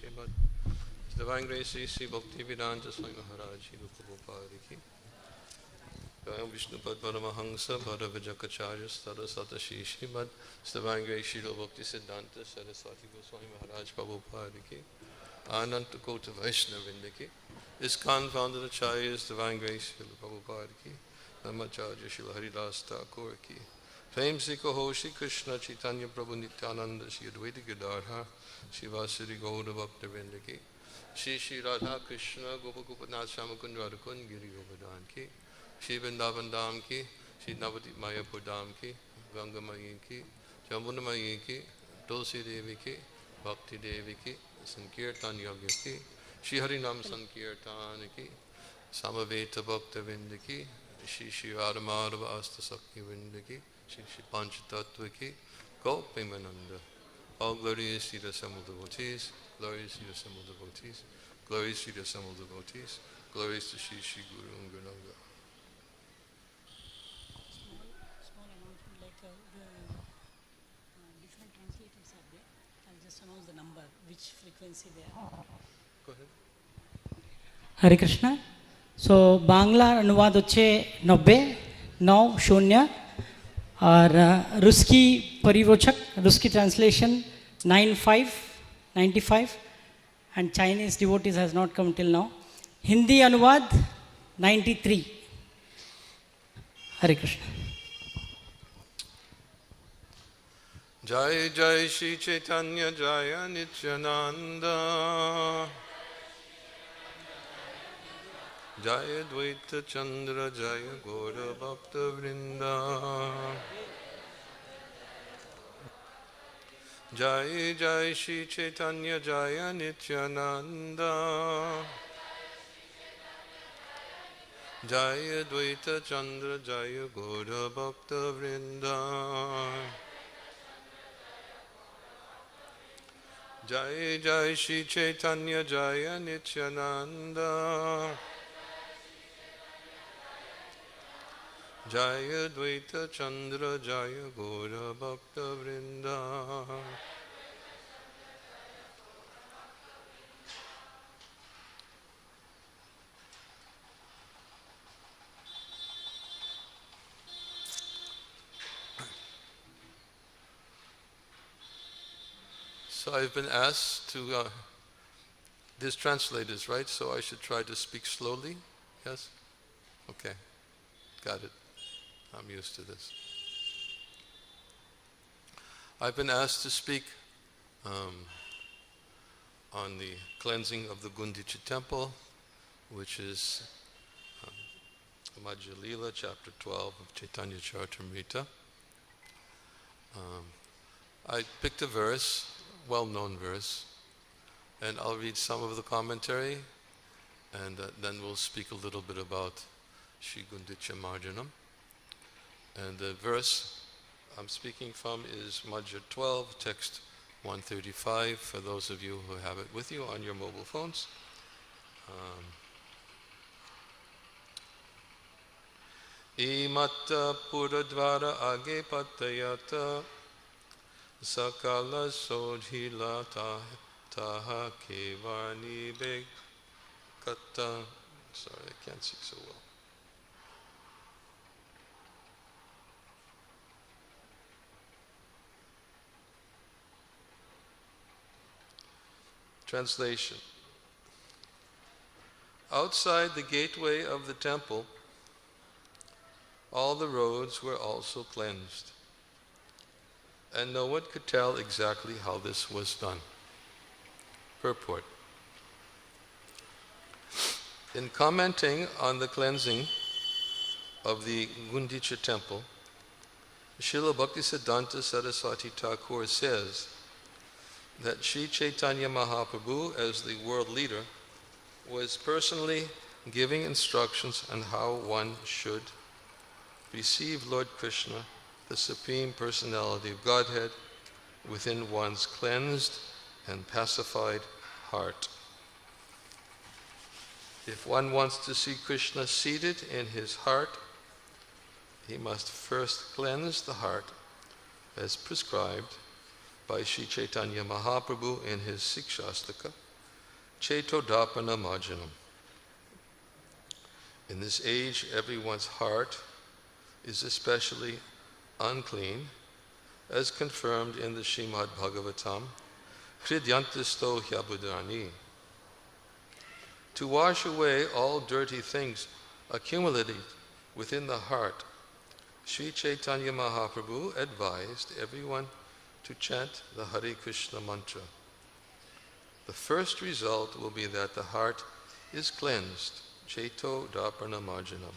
Srimad Divine Grace Sri Bhakti Vedanta Swami Maharaj Ji Prabhupada ki Jai Vishnu Pad Paramahansa Bharavajakacarya Stada Sata Shri Srimad Divine Grace Sri Bhakti Siddhanta Saraswati Goswami Maharaj Prabhupada ki Ananta Kota Vaishnavrinda ki ISKCON Founder Acharyas Divine Grace Sri Prabhupada ki Namacharya Sri Haridas Thakur ki Fame Sikho Shri Krishna Chaitanya Prabhu Nityananda Shri Advaita Gadadhar Shri Vasudeva Gauda Bhakta Vrinda ki Shri Shri Radha Krishna Gopa Gopanath Shamakund Radhakund Giri Govardhan ki Shri Vrindavan Dham ki Shri Navadip Mayapur Dham ki Ganga Mayi ki Jamuna Mayi ki Tulsi Devi ki Bhakti Devi ki Sankirtan Yagya ki Shri Harinam Sankirtan ki Samaveta Bhakta Vrinda ki Shri Shri Radha Madhava Asta Sakti Vrinda ki Shri Shri Pancharatna ki Gopimananda. All glories to the assembled devotees, glories to the assembled devotees, glories to the assembled devotees, glories to Shri Shri Guru and Guranga. Small announcement, like the different translators are there. I'll just announce the number, which frequency they are. Go ahead. Hare Krishna. So, Bangla अनुवाद होचे 90, 9 0 और रुस्की परिरोचक रुस्की translation 95 and Chinese devotees has not come till now. Hindi अनुवाद 93. Hare Krishna. Jai Jai Shri Chaitanya Jaya Nityananda Jaya Dvaita Chandra Jaya Gaura Bhakta Vrinda Jai Jai Shri Chaitanya Jaya Nityananda Jaya Dvaita Chandra Jaya Gaura Bhakta Vrinda Jai Jai Shri Chaitanya Jaya Nityananda Jaya Dvaita Chandra Jaya Gaura Bhakta Vrinda So I've been asked to, there's translators, right? So I should try to speak slowly? Yes? Okay. Got it. I'm used to this. I've been asked to speak on the cleansing of the Gundicha temple, which is Madhya Lila, chapter 12 of Chaitanya Charitamrita. I picked a verse, well-known verse, and I'll read some of the commentary, and then we'll speak a little bit about Shri Gundicha Marjanam. And the verse I'm speaking from is Madhya 12, text 135, for those of you who have it with you on your mobile phones. Imatta puradvara age patayata Sakala sojhila taha kevani begata. Sorry, I can't see so well. Translation. Outside the gateway of the temple, all the roads were also cleansed. And no one could tell exactly how this was done. Purport. In commenting on the cleansing of the Gundicha temple, Srila Bhaktisiddhanta Saraswati Thakur says that Sri Chaitanya Mahaprabhu, as the world leader, was personally giving instructions on how one should receive Lord Krishna, the Supreme Personality of Godhead, within one's cleansed and pacified heart. If one wants to see Krishna seated in his heart, he must first cleanse the heart as prescribed by Sri Chaitanya Mahaprabhu in his Sikshastaka, Cetodapana Marjanam. In this age, everyone's heart is especially unclean, as confirmed in the Srimad Bhagavatam, Hridyantisto Hyabudani. To wash away all dirty things accumulated within the heart, Sri Chaitanya Mahaprabhu advised everyone to chant the Hare Krishna mantra. The first result will be that the heart is cleansed, Cheto Dharpana Marjanam.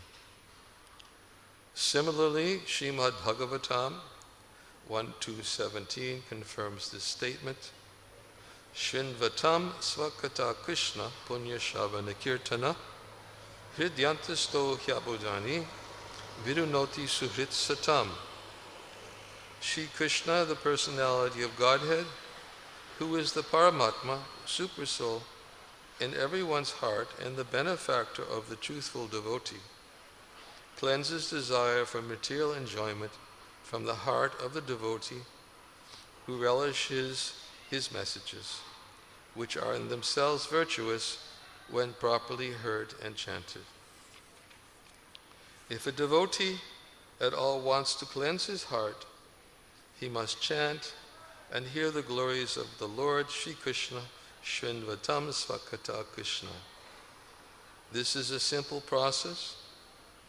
Similarly, Srimad Bhagavatam 1.2.17 confirms this statement. Shinvatam Svakata Krishna Punya Shavana Kirtana Hridyantisto Hyabudani Virunoti Suhrit Satam. Shri Krishna, the personality of Godhead, who is the Paramatma, Supersoul, in everyone's heart and the benefactor of the truthful devotee, cleanses desire for material enjoyment from the heart of the devotee who relishes his messages, which are in themselves virtuous when properly heard and chanted. If a devotee at all wants to cleanse his heart, he must chant and hear the glories of the Lord Shri Krishna, Shrinvatam Svakata Krishna. This is a simple process.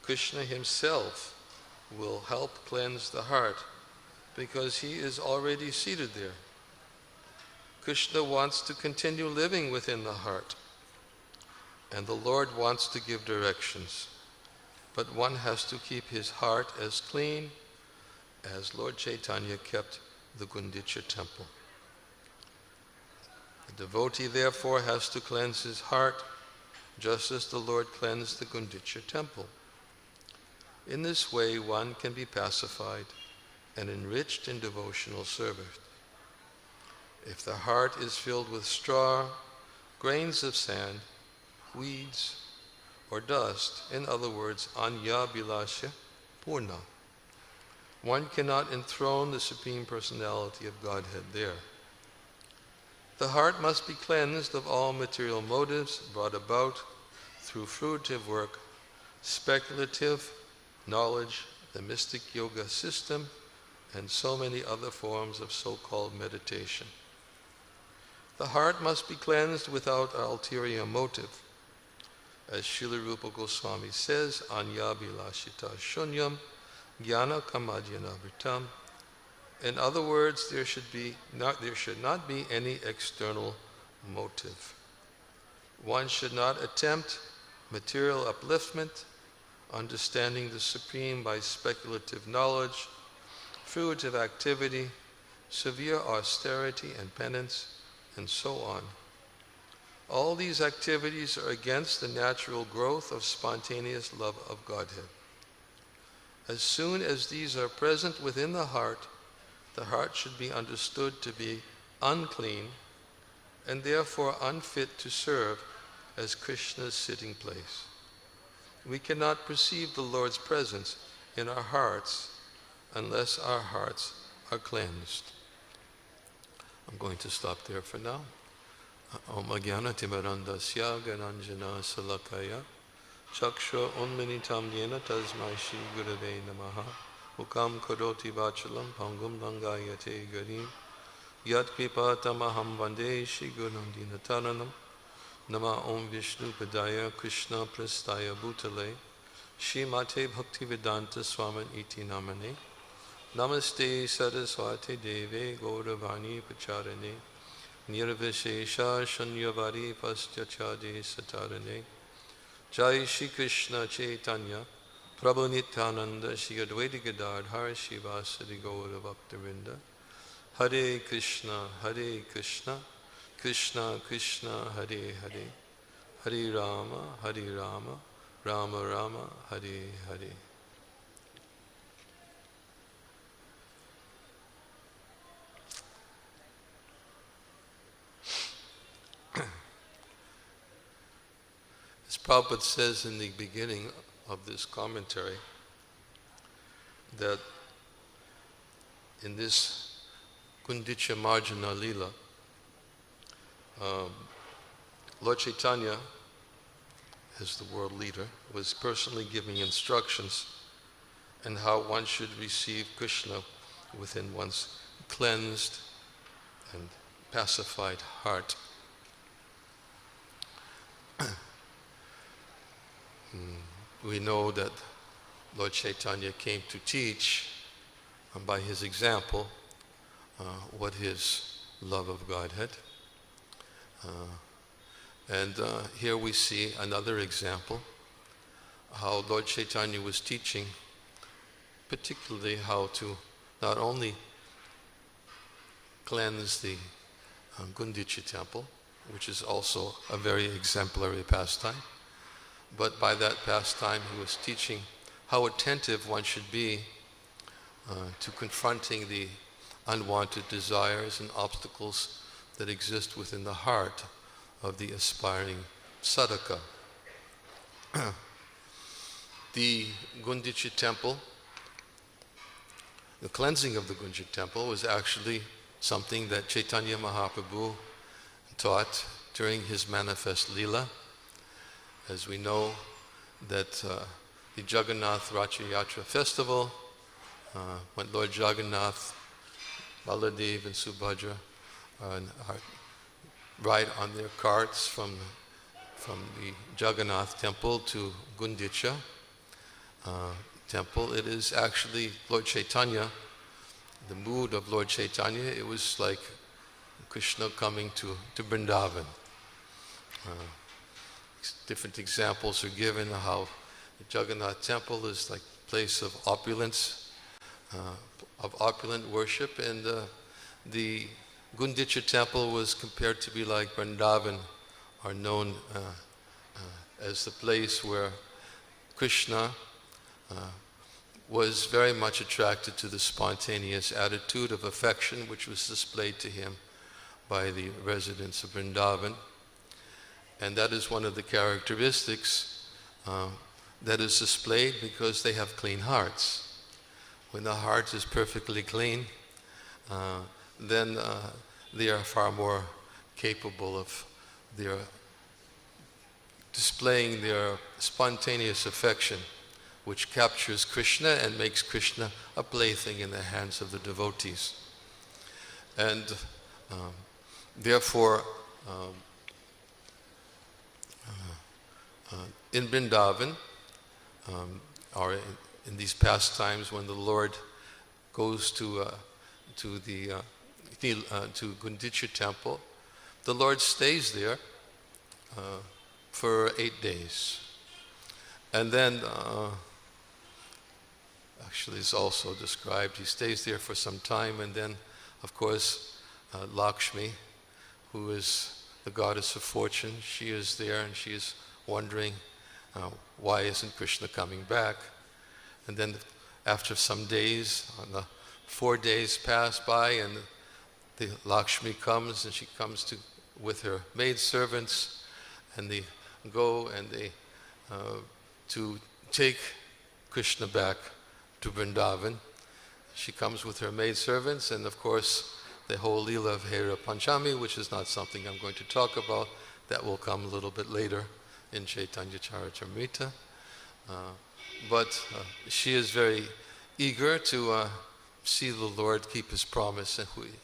Krishna himself will help cleanse the heart because he is already seated there. Krishna wants to continue living within the heart, and the Lord wants to give directions. But one has to keep his heart as clean as Lord Chaitanya kept the Gundicha temple. The devotee therefore has to cleanse his heart just as the Lord cleansed the Gundicha temple. In this way one can be pacified and enriched in devotional service. If the heart is filled with straw, grains of sand, weeds, or dust, in other words, anya bilasya purna, one cannot enthrone the Supreme Personality of Godhead there. The heart must be cleansed of all material motives brought about through fruitive work, speculative knowledge, the mystic yoga system, and so many other forms of so-called meditation. The heart must be cleansed without ulterior motive. As Srila Rupa Goswami says, Anya Bilashita Shunyam Jnana Kamadhyana Vritam. In other words, there should not be any external motive. One should not attempt material upliftment, understanding the Supreme by speculative knowledge, fruitive activity, severe austerity and penance, and so on. All these activities are against the natural growth of spontaneous love of Godhead. As soon as these are present within the heart should be understood to be unclean and therefore unfit to serve as Krishna's sitting place. We cannot perceive the Lord's presence in our hearts unless our hearts are cleansed. I'm going to stop there for now. Om Ajnana Timarandasya Gananjana Salakaya Chaksha Unminitam Yena Tasmai Shri Gurave Namaha Ukam Karoti Vachalam Pangum Langayate Garim Yat Kripa Tamaham Vande Shri Gurandina Taranam Nama Om Vishnu Padaya Krishna Prastaya Bhutale Shri Mate Bhakti Vedanta Swami Iti Namane Namaste Saraswati Deve Gauravani Pacharane Nirvishesha Shanyavari Pastyachade Satarane Jai Shri Krishna Chaitanya Prabhu Nityananda Shri Advaita Gadadhar Shivasadi Gaura Bhaktavinda Hare Krishna Krishna Krishna Hare Hare Hare Rama Rama Rama Hare Hare. As Prabhupada says in the beginning of this commentary, that in this Gundicha Marjana Lila, Lord Chaitanya, as the world leader, was personally giving instructions on how one should receive Krishna within one's cleansed and pacified heart. We know that Lord Chaitanya came to teach, by his example, what his love of Godhead. And here we see another example, how Lord Chaitanya was teaching, particularly how to not only cleanse the Gundicha temple, which is also a very exemplary pastime, but by that pastime he was teaching how attentive one should be to confronting the unwanted desires and obstacles that exist within the heart of the aspiring sadhaka. The Gundicha temple, the cleansing of the Gundicha temple was actually something that Chaitanya Mahaprabhu taught during his manifest Leela. As we know that the Jagannath Racha Yatra festival, when Lord Jagannath, Baladev and Subhadra ride on their carts from the Jagannath temple to Gundicha temple, it is actually Lord Chaitanya, the mood of Lord Chaitanya. It was like Krishna coming to Vrindavan. Different examples are given of how the Jagannath temple is like a place of opulence, of opulent worship, and the Gundicha temple was compared to be like Vrindavan, or known as the place where Krishna was very much attracted to the spontaneous attitude of affection which was displayed to him by the residents of Vrindavan. And that is one of the characteristics that is displayed because they have clean hearts. When the heart is perfectly clean, then they are far more capable of their displaying their spontaneous affection, which captures Krishna and makes Krishna a plaything in the hands of the devotees. And therefore, in Vrindavan, or in these pastimes when the Lord goes to Gundicha temple, the Lord stays there for 8 days. And then, actually it's also described, he stays there for some time, and then, of course, Lakshmi, who is the goddess of fortune, she is there and she is wondering, why isn't Krishna coming back? And then after some days, 4 days pass by, and the Lakshmi comes, and she comes with her maidservants, and they go and they to take Krishna back to Vrindavan. She comes with her maidservants, and of course the whole Leela of Hera Panchami, which is not something I'm going to talk about, that will come a little bit later in Chaitanya Charitamrita. But she is very eager to see the Lord keep his promise,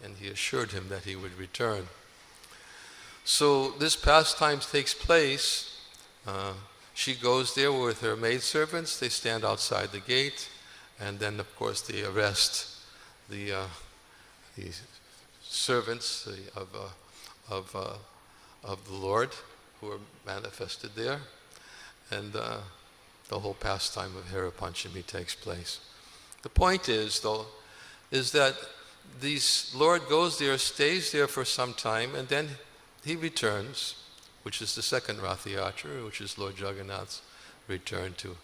and he assured him that he would return. So this pastime takes place. She goes there with her maidservants. They stand outside the gate, and then of course they arrest the servants of the Lord who are manifested there, and the whole pastime of Hera Panchami takes place. The point is, though, is that this Lord goes there, stays there for some time, and then he returns, which is the second Rath Yatra, which is Lord Jagannath's return to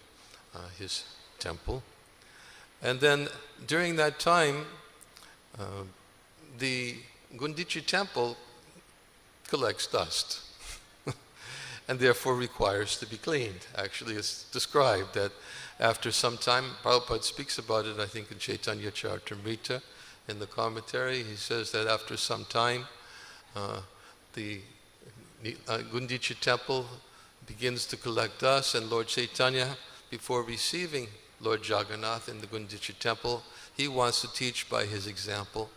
his temple. And then during that time, the Gundicha temple collects dust and therefore requires to be cleaned. Actually, it's described that after some time, Prabhupada speaks about it, I think in Chaitanya Charitamrita, in the commentary, he says that after some time, the Gundicha temple begins to collect dust, and Lord Chaitanya, before receiving Lord Jagannath in the Gundicha temple, he wants to teach by his example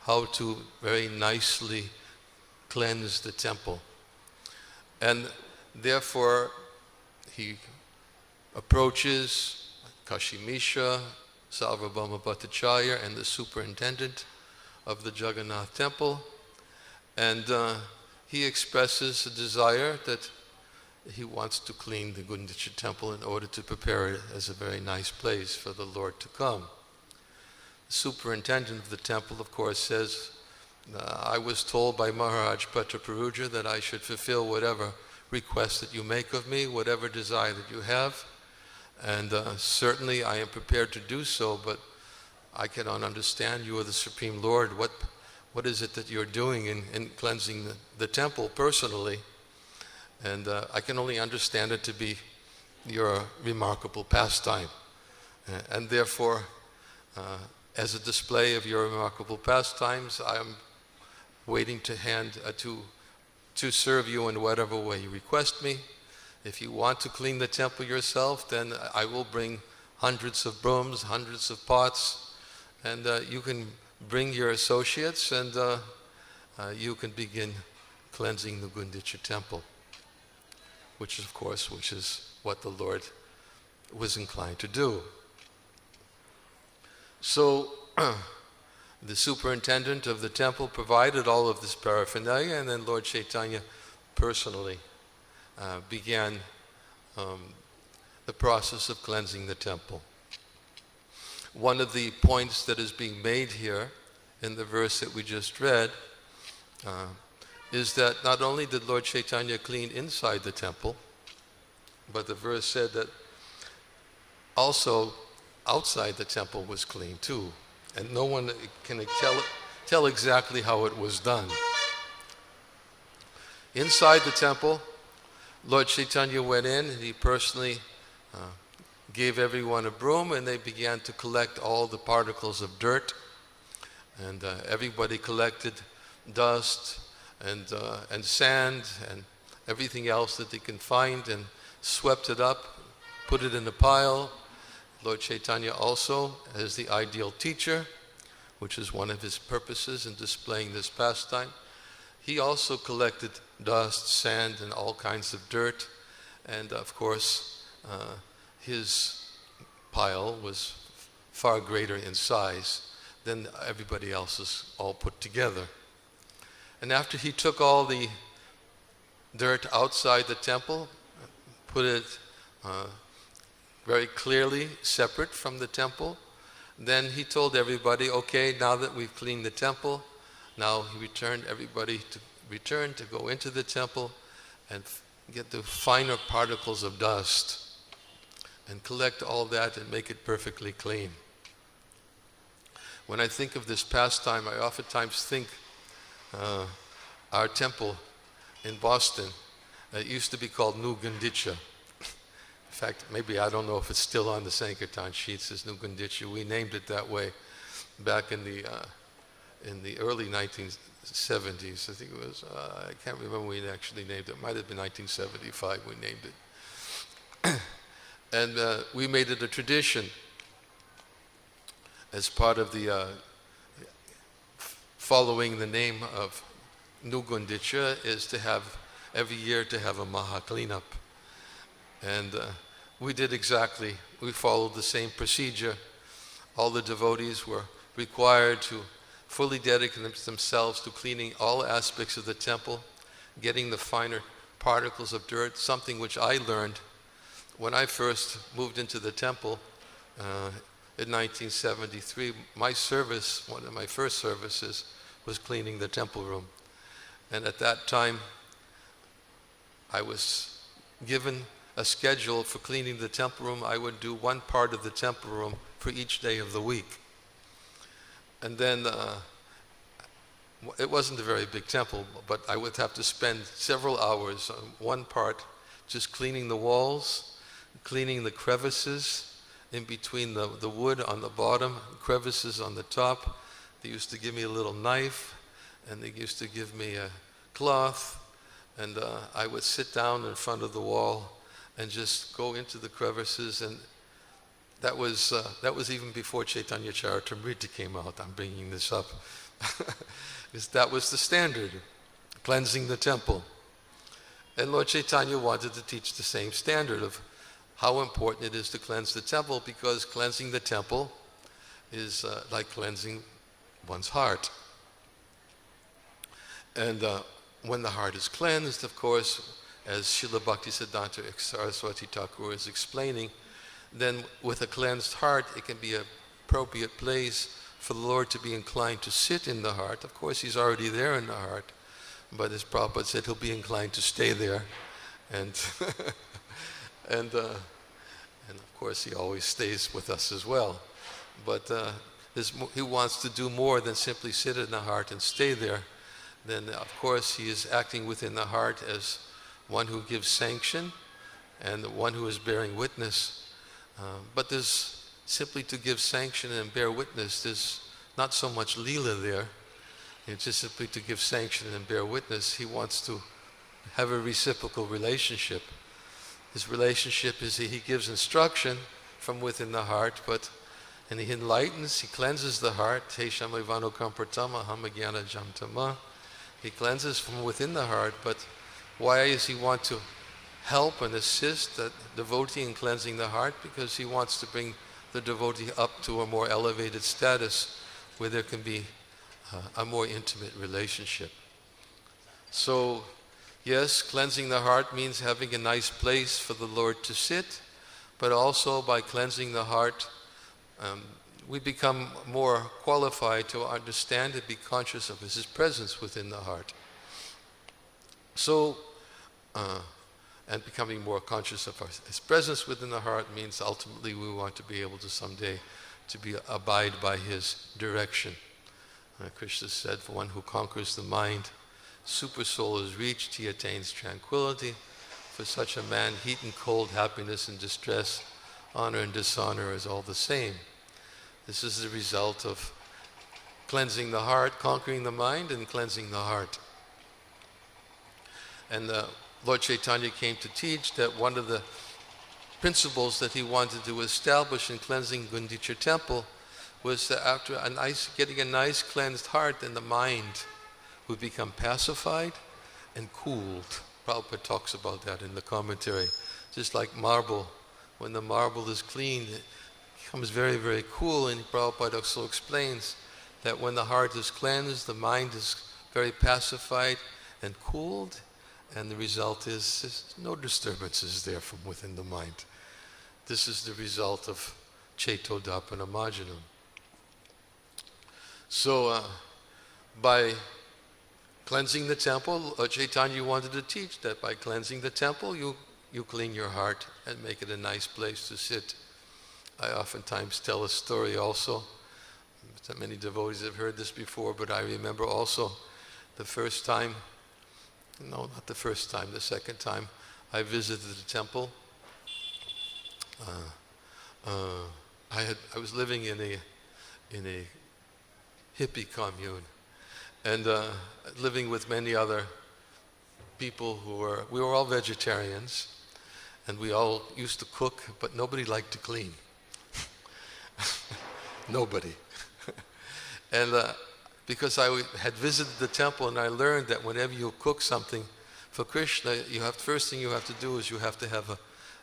how to very nicely cleanse the temple. And therefore, he approaches Kashimisha, Sarvabhauma Bhattacharya, and the superintendent of the Jagannath temple, and he expresses a desire that he wants to clean the Gundicha temple in order to prepare it as a very nice place for the Lord to come. The superintendent of the temple, of course, says, I was told by Maharaj Prataparuja that I should fulfill whatever request that you make of me, whatever desire that you have, and certainly I am prepared to do so, but I cannot understand. You are the Supreme Lord. What is it that you're doing in cleansing the temple personally? And I can only understand it to be your remarkable pastime. And therefore, as a display of your remarkable pastimes, I am waiting to serve you in whatever way you request me. If you want to clean the temple yourself, then I will bring hundreds of brooms, hundreds of pots, and you can bring your associates, and you can begin cleansing the Gundicha temple, which is what the Lord was inclined to do. So the superintendent of the temple provided all of this paraphernalia, and then Lord Chaitanya personally began the process of cleansing the temple. One of the points that is being made here in the verse that we just read is that not only did Lord Chaitanya clean inside the temple, but the verse said that also outside the temple was clean too. And no one can tell exactly how it was done. Inside the temple, Lord Chaitanya went in and he personally gave everyone a broom, and they began to collect all the particles of dirt. And everybody collected dust and sand and everything else that they can find, and swept it up, put it in a pile. Lord Chaitanya also, as the ideal teacher, which is one of his purposes in displaying this pastime, he also collected dust, sand, and all kinds of dirt. And of course, his pile was far greater in size than everybody else's all put together. And after he took all the dirt outside the temple, put it very clearly separate from the temple, then he told everybody, okay, now that we've cleaned the temple, now he returned everybody to return to go into the temple and get the finer particles of dust and collect all that and make it perfectly clean. When I think of this pastime, I oftentimes think our temple in Boston, it used to be called New Gundicha. In fact, maybe I don't know if it's still on the Sankirtan sheets as New Gundicha. We named it that way back in the early 1970s. I think it was, I can't remember when we actually named it. It might have been 1975 we named it. And we made it a tradition as part of the following the name of New Gundicha is to have, every year to have a Maha cleanup. And we followed the same procedure. All the devotees were required to fully dedicate themselves to cleaning all aspects of the temple, getting the finer particles of dirt, something which I learned when I first moved into the temple in 1973. My service, one of my first services, was cleaning the temple room. And at that time, I was given a schedule for cleaning the temple room. I would do one part of the temple room for each day of the week. And then it wasn't a very big temple, but I would have to spend several hours on one part just cleaning the walls, cleaning the crevices in between the wood on the bottom, crevices on the top. They used to give me a little knife, and they used to give me a cloth, And I would sit down in front of the wall and just go into the crevices, and that was even before Chaitanya Charitamrita came out. I'm bringing this up. Because that was the standard, cleansing the temple. And Lord Chaitanya wanted to teach the same standard of how important it is to cleanse the temple, because cleansing the temple is like cleansing one's heart. And when the heart is cleansed, of course, as Srila Bhaktisiddhanta Saraswati Thakur is explaining, then with a cleansed heart, it can be an appropriate place for the Lord to be inclined to sit in the heart. Of course, He's already there in the heart, but as Prabhupada said, He'll be inclined to stay there. And and of course, He always stays with us as well. But He wants to do more than simply sit in the heart and stay there. Then, of course, He is acting within the heart as one who gives sanction and one who is bearing witness. But there's simply to give sanction and bear witness. There's not so much lila there. It's just simply to give sanction and bear witness. He wants to have a reciprocal relationship. His relationship is He gives instruction from within the heart, and He enlightens, He cleanses the heart. He cleanses from within the heart, but why does He want to help and assist the devotee in cleansing the heart? Because He wants to bring the devotee up to a more elevated status where there can be a more intimate relationship. So, yes, cleansing the heart means having a nice place for the Lord to sit, but also by cleansing the heart, we become more qualified to understand and be conscious of His presence within the heart. So, and becoming more conscious of His presence within the heart means ultimately we want to be able to someday abide by His direction. Krishna said, for one who conquers the mind, super soul is reached, he attains tranquility. For such a man, heat and cold, happiness and distress, honor and dishonor is all the same. This is the result of cleansing the heart, conquering the mind, and cleansing the heart. And Lord Chaitanya came to teach that one of the principles that he wanted to establish in cleansing Gundicha temple was that after getting a nice cleansed heart, then the mind would become pacified and cooled. Prabhupada talks about that in the commentary. Just like marble, when the marble is cleaned, it becomes very, very cool, and Prabhupada also explains that when the heart is cleansed, the mind is very pacified and cooled, and the result is no disturbances there from within the mind. This is the result of Chaitodapana Marjanam. So, by cleansing the temple, Chaitanya wanted to teach that by cleansing the temple, you clean your heart and make it a nice place to sit. I oftentimes tell a story also. Many devotees have heard this before, but I remember also the first time, no, not the first time, the second time I visited the temple. I was living in a hippie commune, and living with many other people we were all vegetarians, and we all used to cook, but nobody liked to clean. Nobody. And because I had visited the temple, and I learned that whenever you cook something for Krishna, first thing you have to do is you have to have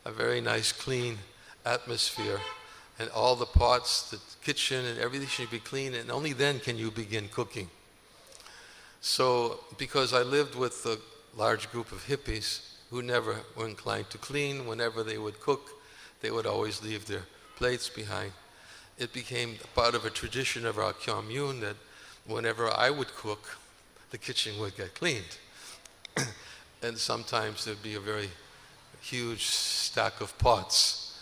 a very nice clean atmosphere, and all the pots, the kitchen and everything should be clean, and only then can you begin cooking. So, because I lived with a large group of hippies who never were inclined to clean, whenever they would cook, they would always leave their plates behind. It became part of a tradition of our commune that whenever I would cook, the kitchen would get cleaned. And sometimes there'd be a very huge stack of pots,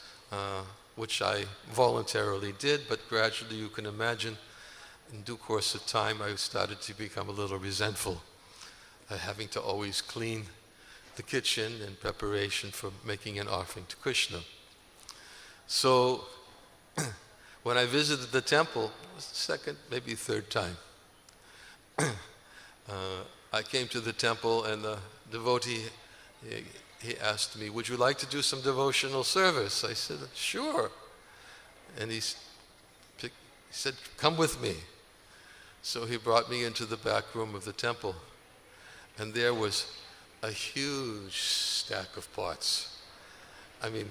which I voluntarily did, but gradually you can imagine, in due course of time, I started to become a little resentful, having to always clean the kitchen in preparation for making an offering to Krishna. So, when I visited the temple, second, maybe third time, I came to the temple and the devotee, he asked me, would you like to do some devotional service? I said, sure. And he said, come with me. So he brought me into the back room of the temple, and there was a huge stack of pots. I mean,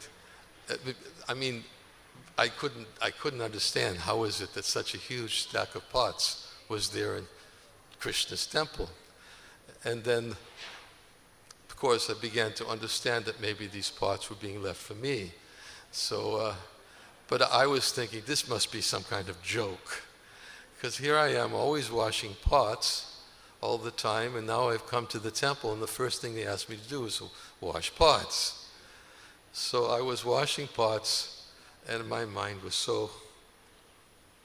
I couldn't understand how is it that such a huge stack of pots was there in Krishna's temple. And then, of course, I began to understand that maybe these pots were being left for me. So, but I was thinking, this must be some kind of joke, because here I am always washing pots all the time, and now I've come to the temple, and the first thing they asked me to do is wash pots. So I was washing pots, and my mind was so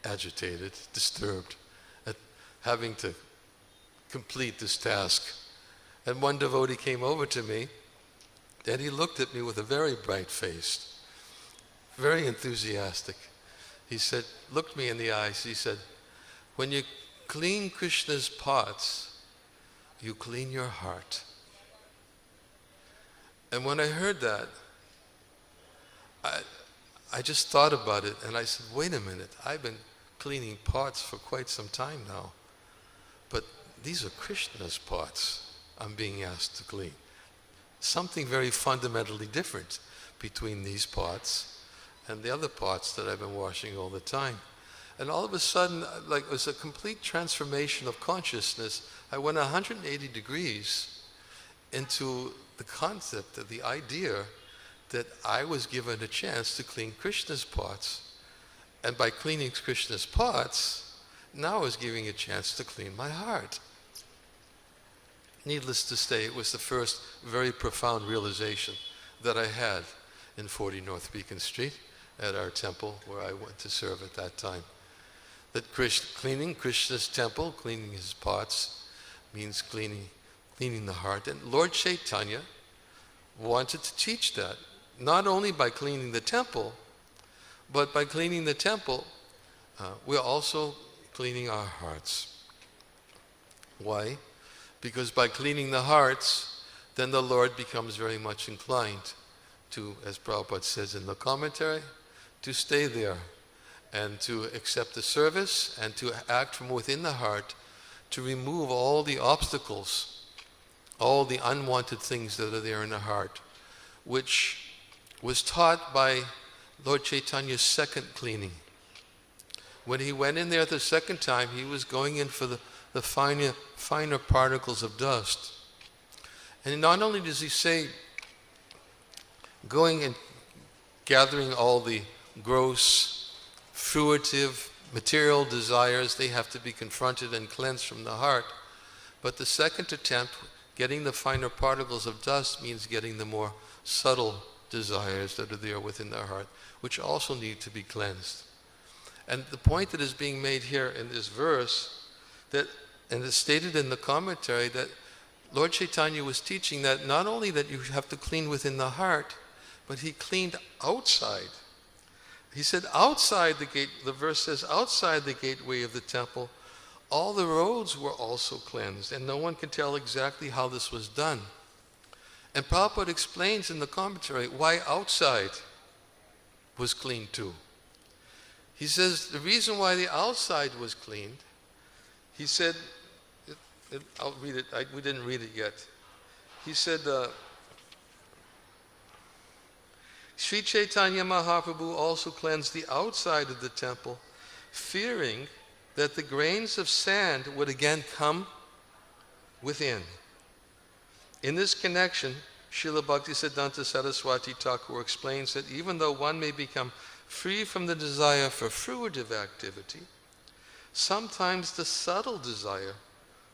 agitated, disturbed at having to complete this task. And one devotee came over to me, and he looked at me with a very bright face, very enthusiastic. He said, looked me in the eyes, he said, when you clean Krishna's pots, you clean your heart. And when I heard that, I just thought about it, and I said, wait a minute, I've been cleaning pots for quite some time now, but these are Krishna's pots I'm being asked to clean. Something very fundamentally different between these pots and the other pots that I've been washing all the time. And all of a sudden, like, it was a complete transformation of consciousness. I went 180 degrees into the concept of the idea that I was given a chance to clean Krishna's pots. And by cleaning Krishna's pots, now I was giving a chance to clean my heart. Needless to say, it was the first very profound realization that I had in 40 North Beacon Street at our temple where I went to serve at that time. That cleaning Krishna's temple, cleaning his pots, means cleaning the heart. And Lord Chaitanya wanted to teach that, not only by cleaning the temple, but by cleaning the temple, we're also cleaning our hearts. Why? Because by cleaning the hearts, then the Lord becomes very much inclined to, as Prabhupada says in the commentary, to stay there and to accept the service and to act from within the heart to remove all the obstacles, all the unwanted things that are there in the heart, which was taught by Lord Chaitanya's second cleaning. When he went in there the second time, he was going in for the finer particles of dust. And not only does he say, going and gathering all the gross, fruitive, material desires, they have to be confronted and cleansed from the heart. But the second attempt, getting the finer particles of dust, means getting the more subtle desires that are there within the heart, which also need to be cleansed. And the point that is being made here in this verse, that, and it's stated in the commentary, that Lord Chaitanya was teaching that not only that you have to clean within the heart, but he cleaned outside. He said outside the gate, the verse says, outside the gateway of the temple, all the roads were also cleansed, and no one can tell exactly how this was done. And Prabhupada explains in the commentary why outside was cleaned too. He says the reason why the outside was cleaned, he said, I'll read it, we didn't read it yet. He said, Sri Chaitanya Mahaprabhu also cleansed the outside of the temple, fearing that the grains of sand would again come within. In this connection, Srila Bhaktisiddhanta Saraswati Thakur explains that even though one may become free from the desire for fruitive activity, sometimes the subtle desire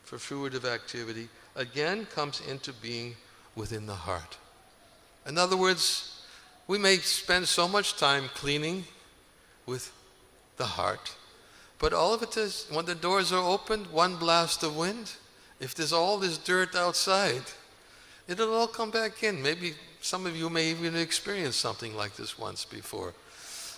for fruitive activity again comes into being within the heart. In other words, we may spend so much time cleaning with the heart, but all of it is, when the doors are opened, one blast of wind, if there's all this dirt outside, it'll all come back in. Maybe some of you may even experience something like this once before.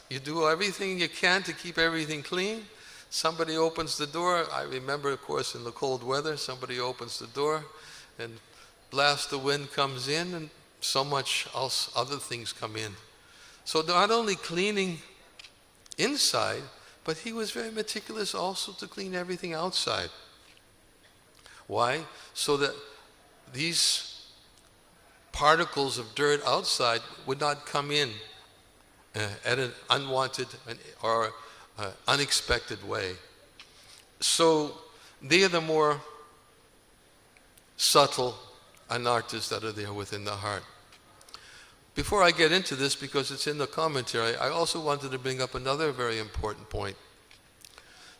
You do everything you can to keep everything clean, somebody opens the door. I remember, of course, in the cold weather, somebody opens the door and blast of wind comes in, and so much else, other things come in. So not only cleaning inside, but he was very meticulous also to clean everything outside. Why? So that these particles of dirt outside would not come in at an unwanted or unexpected way. So they are the more subtle anarthas that are there within the heart. Before I get into this, because it's in the commentary, I also wanted to bring up another very important point.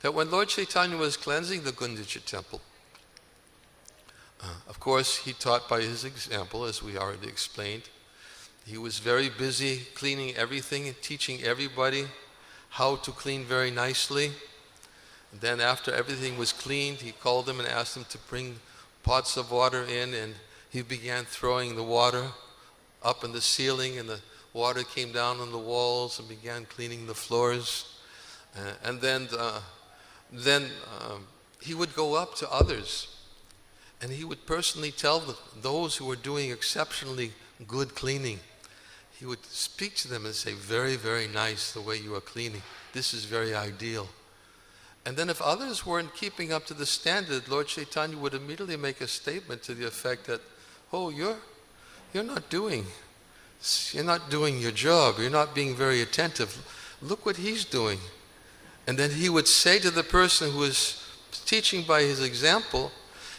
That when Lord Chaitanya was cleansing the Gundicha temple, of course, he taught by his example, as we already explained. He was very busy cleaning everything and teaching everybody how to clean very nicely. And then after everything was cleaned, he called them and asked them to bring pots of water in, and he began throwing the water up in the ceiling, and the water came down on the walls and began cleaning the floors. And then he would go up to others, and he would personally tell those who were doing exceptionally good cleaning, he would speak to them and say, very, very nice the way you are cleaning. This is very ideal. And then if others weren't keeping up to the standard, Lord Chaitanya would immediately make a statement to the effect that, oh, you're not doing your job. You're not being very attentive. Look what he's doing. And then he would say to the person who was teaching by his example,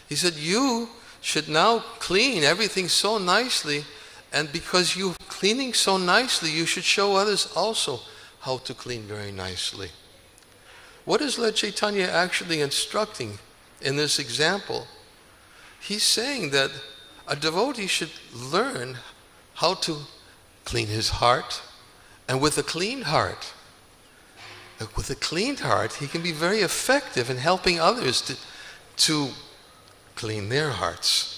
he said, you should now clean everything so nicely, and because you're cleaning so nicely, you should show others also how to clean very nicely. What is Lord Chaitanya actually instructing in this example? He's saying that a devotee should learn how to clean his heart, and with a clean heart, he can be very effective in helping others to clean their hearts.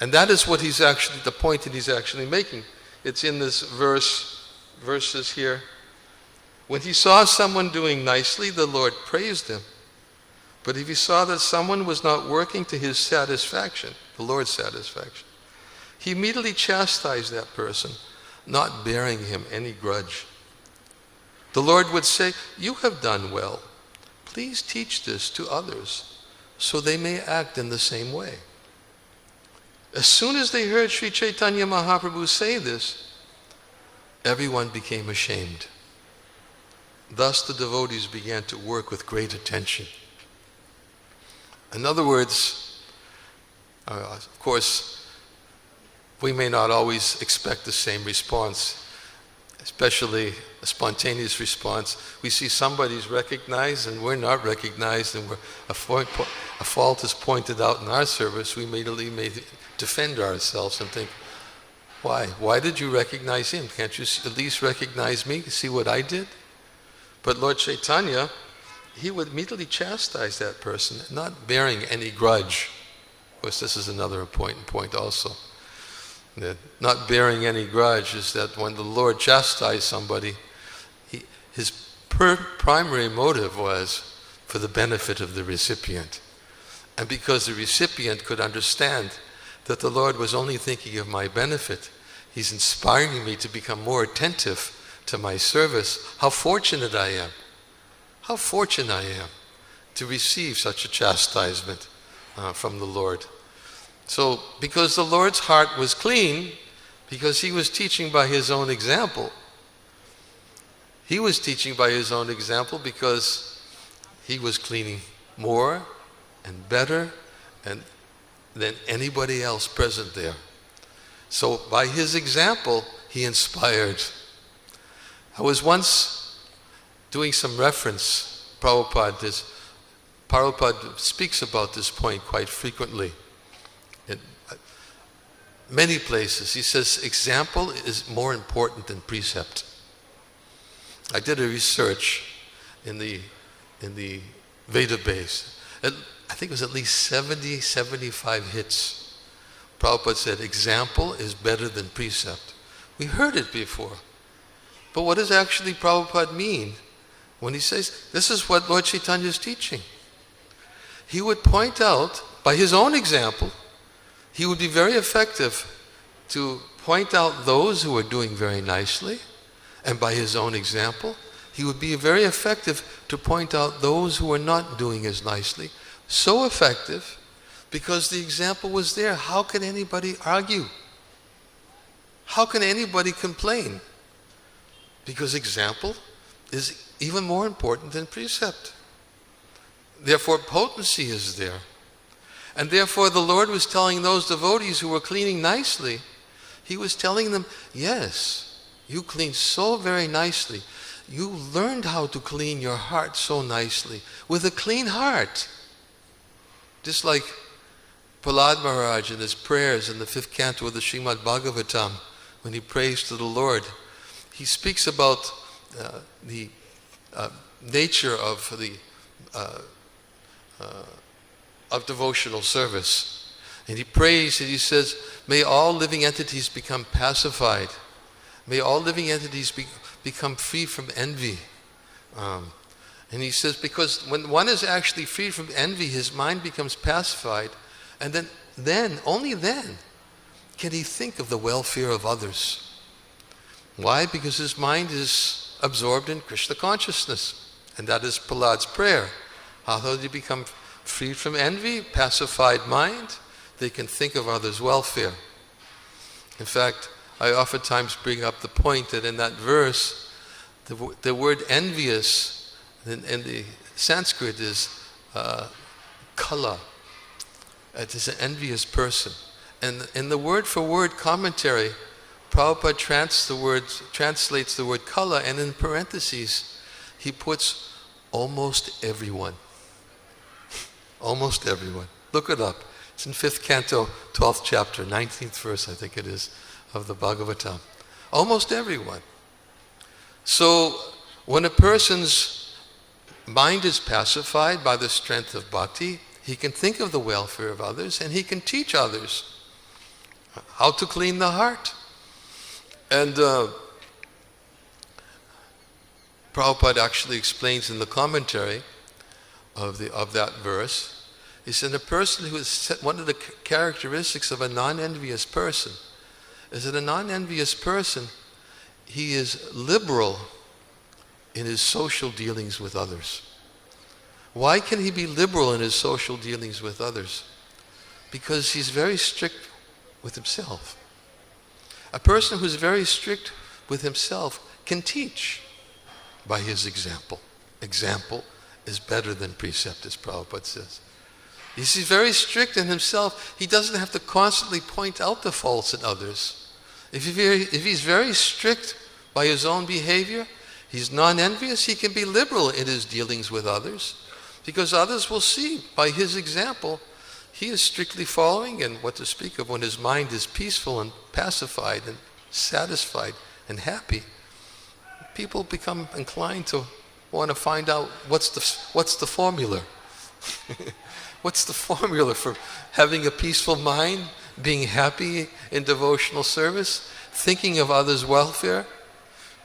And that is what he's actually, the point that he's actually making. It's in this verses here. When he saw someone doing nicely, the Lord praised him. But if he saw that someone was not working to his satisfaction, the Lord's satisfaction, he immediately chastised that person, not bearing him any grudge. The Lord would say, you have done well. Please teach this to others, so they may act in the same way. As soon as they heard Sri Chaitanya Mahaprabhu say this, everyone became ashamed. Thus the devotees began to work with great attention. In other words, of course, we may not always expect the same response, especially a spontaneous response. We see somebody's recognized and we're not recognized, and a fault is pointed out in our service, we immediately may defend ourselves and think, why? Why did you recognize him? Can't you at least recognize me? See what I did? But Lord Chaitanya, he would immediately chastise that person, not bearing any grudge. Of course, this is another important point also. That not bearing any grudge is that when the Lord chastised somebody, his primary motive was for the benefit of the recipient. And because the recipient could understand that the Lord was only thinking of my benefit, he's inspiring me to become more attentive to my service. How fortunate I am. How fortunate I am to receive such a chastisement from the Lord. So, because the Lord's heart was clean, because he was teaching by his own example. He was teaching by his own example because he was cleaning more and better than anybody else present there. So by his example, he inspired. I was once doing some reference, Prabhupada speaks about this point quite frequently. In many places, he says, example is more important than precept. I did a research in the Veda base. I think it was at least 70, 75 hits. Prabhupada said, example is better than precept. We heard it before. But what does actually Prabhupada mean when he says, this is what Lord Chaitanya is teaching. He would point out, by his own example, he would be very effective to point out those who are doing very nicely, and by his own example, he would be very effective to point out those who are not doing as nicely. So effective, because the example was there. How can anybody argue? How can anybody complain? Because example is even more important than precept. Therefore, potency is there. And therefore, the Lord was telling those devotees who were cleaning nicely, he was telling them, yes, you cleaned so very nicely. You learned how to clean your heart so nicely, with a clean heart. Just like Prahlad Maharaj in his prayers in the 5th canto of the Srimad Bhagavatam, when he prays to the Lord, he speaks about the nature of devotional service. And he prays and he says, may all living entities become pacified. May all living entities become free from envy. And he says, because when one is actually free from envy, his mind becomes pacified, and then, only then, can he think of the welfare of others. Why? Because his mind is absorbed in Krishna consciousness. And that is Prahlad's prayer. How do you become free from envy, pacified mind? They can think of others' welfare. In fact, I oftentimes bring up the point that in that verse, the word envious in the Sanskrit is kala. It is an envious person. And in the word-for-word commentary, Prabhupada translates the word kala, and in parentheses, he puts almost everyone. Almost everyone. Look it up. It's in 5th canto, 12th chapter, 19th verse, I think it is, of the Bhagavatam. Almost everyone. So, when a person's mind is pacified by the strength of bhakti, he can think of the welfare of others, and he can teach others how to clean the heart. And Prabhupada actually explains in the commentary of that verse, he said a person who is, one of the characteristics of a non-envious person is that a non-envious person, he is liberal in his social dealings with others. Why can he be liberal in his social dealings with others? Because he's very strict with himself. A person who's very strict with himself can teach by his example. Example is better than precept, as Prabhupada says. He's very strict in himself. He doesn't have to constantly point out the faults in others. If he's very strict by his own behavior, he's non-envious, he can be liberal in his dealings with others, because others will see by his example he is strictly following, and what to speak of when his mind is peaceful and pacified and satisfied and happy. People become inclined to want to find out what's the formula. What's the formula for having a peaceful mind, being happy in devotional service, thinking of others' welfare?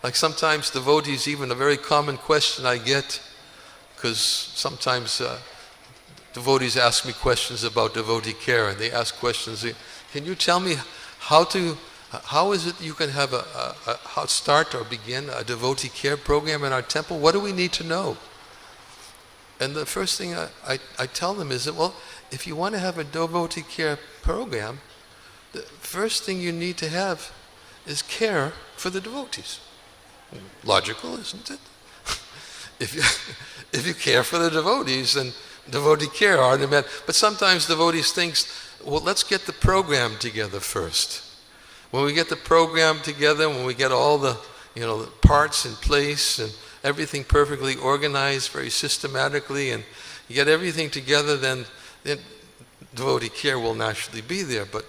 Like sometimes devotees, even a very common question I get, because sometimes devotees ask me questions about devotee care, and they ask questions, can you tell me how is it you can have how start or begin a devotee care program in our temple? What do we need to know? And the first thing I tell them is that, well, if you want to have a devotee care program, the first thing you need to have is care for the devotees. Logical, isn't it? If you care for the devotees, then devotee care are met. But sometimes devotees think, well, let's get the program together first. When we get the program together, when we get all the parts in place and everything perfectly organized, very systematically, and you get everything together, then devotee care will naturally be there. But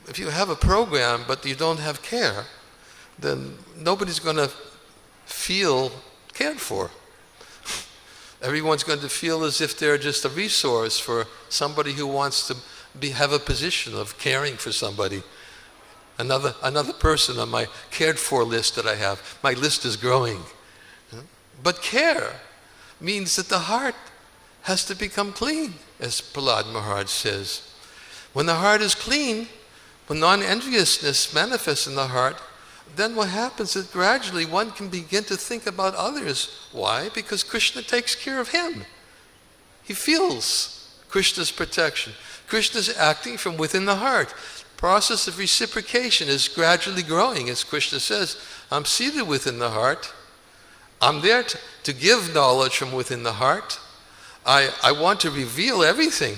if you have a program but you don't have care, then nobody's going to feel cared for. Everyone's going to feel as if they're just a resource for somebody who wants to have a position of caring for somebody. Another person on my cared for list that I have. My list is growing. But care means that the heart has to become clean, as Prahlad Maharaj says. When the heart is clean, when non-enviousness manifests in the heart, then what happens is gradually one can begin to think about others. Why? Because Krishna takes care of him. He feels Krishna's protection. Krishna's acting from within the heart. Process of reciprocation is gradually growing. As Krishna says, I'm seated within the heart. I'm there to give knowledge from within the heart. I want to reveal everything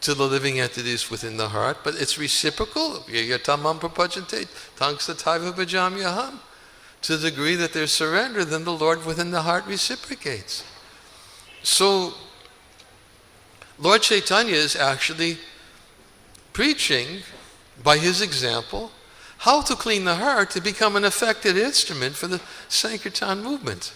to the living entities within the heart, but it's reciprocal. Yatamam prapajante, tangsataiva bhajamyaham. To the degree that there's surrender, then the Lord within the heart reciprocates. So, Lord Chaitanya is actually preaching, by his example, how to clean the heart to become an effective instrument for the Sankirtan movement.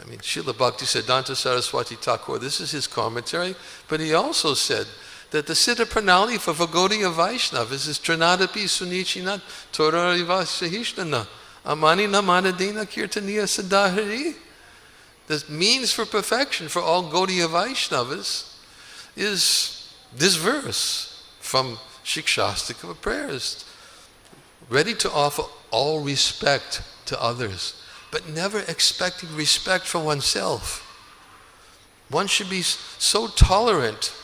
I mean, Srila Bhakti Siddhanta Saraswati Thakur, this is his commentary, but he also said that the Siddha Pranali for Gaudiya Vaishnavas is Trinadapi Sunichinat Torariva Sahishnana Amani Namanadina Kirtaniya Siddhahari. The means for perfection for all Gaudiya Vaishnavas is this verse from Shikshastika prayers. Ready to offer all respect to others, but never expecting respect for oneself. One should be so tolerant.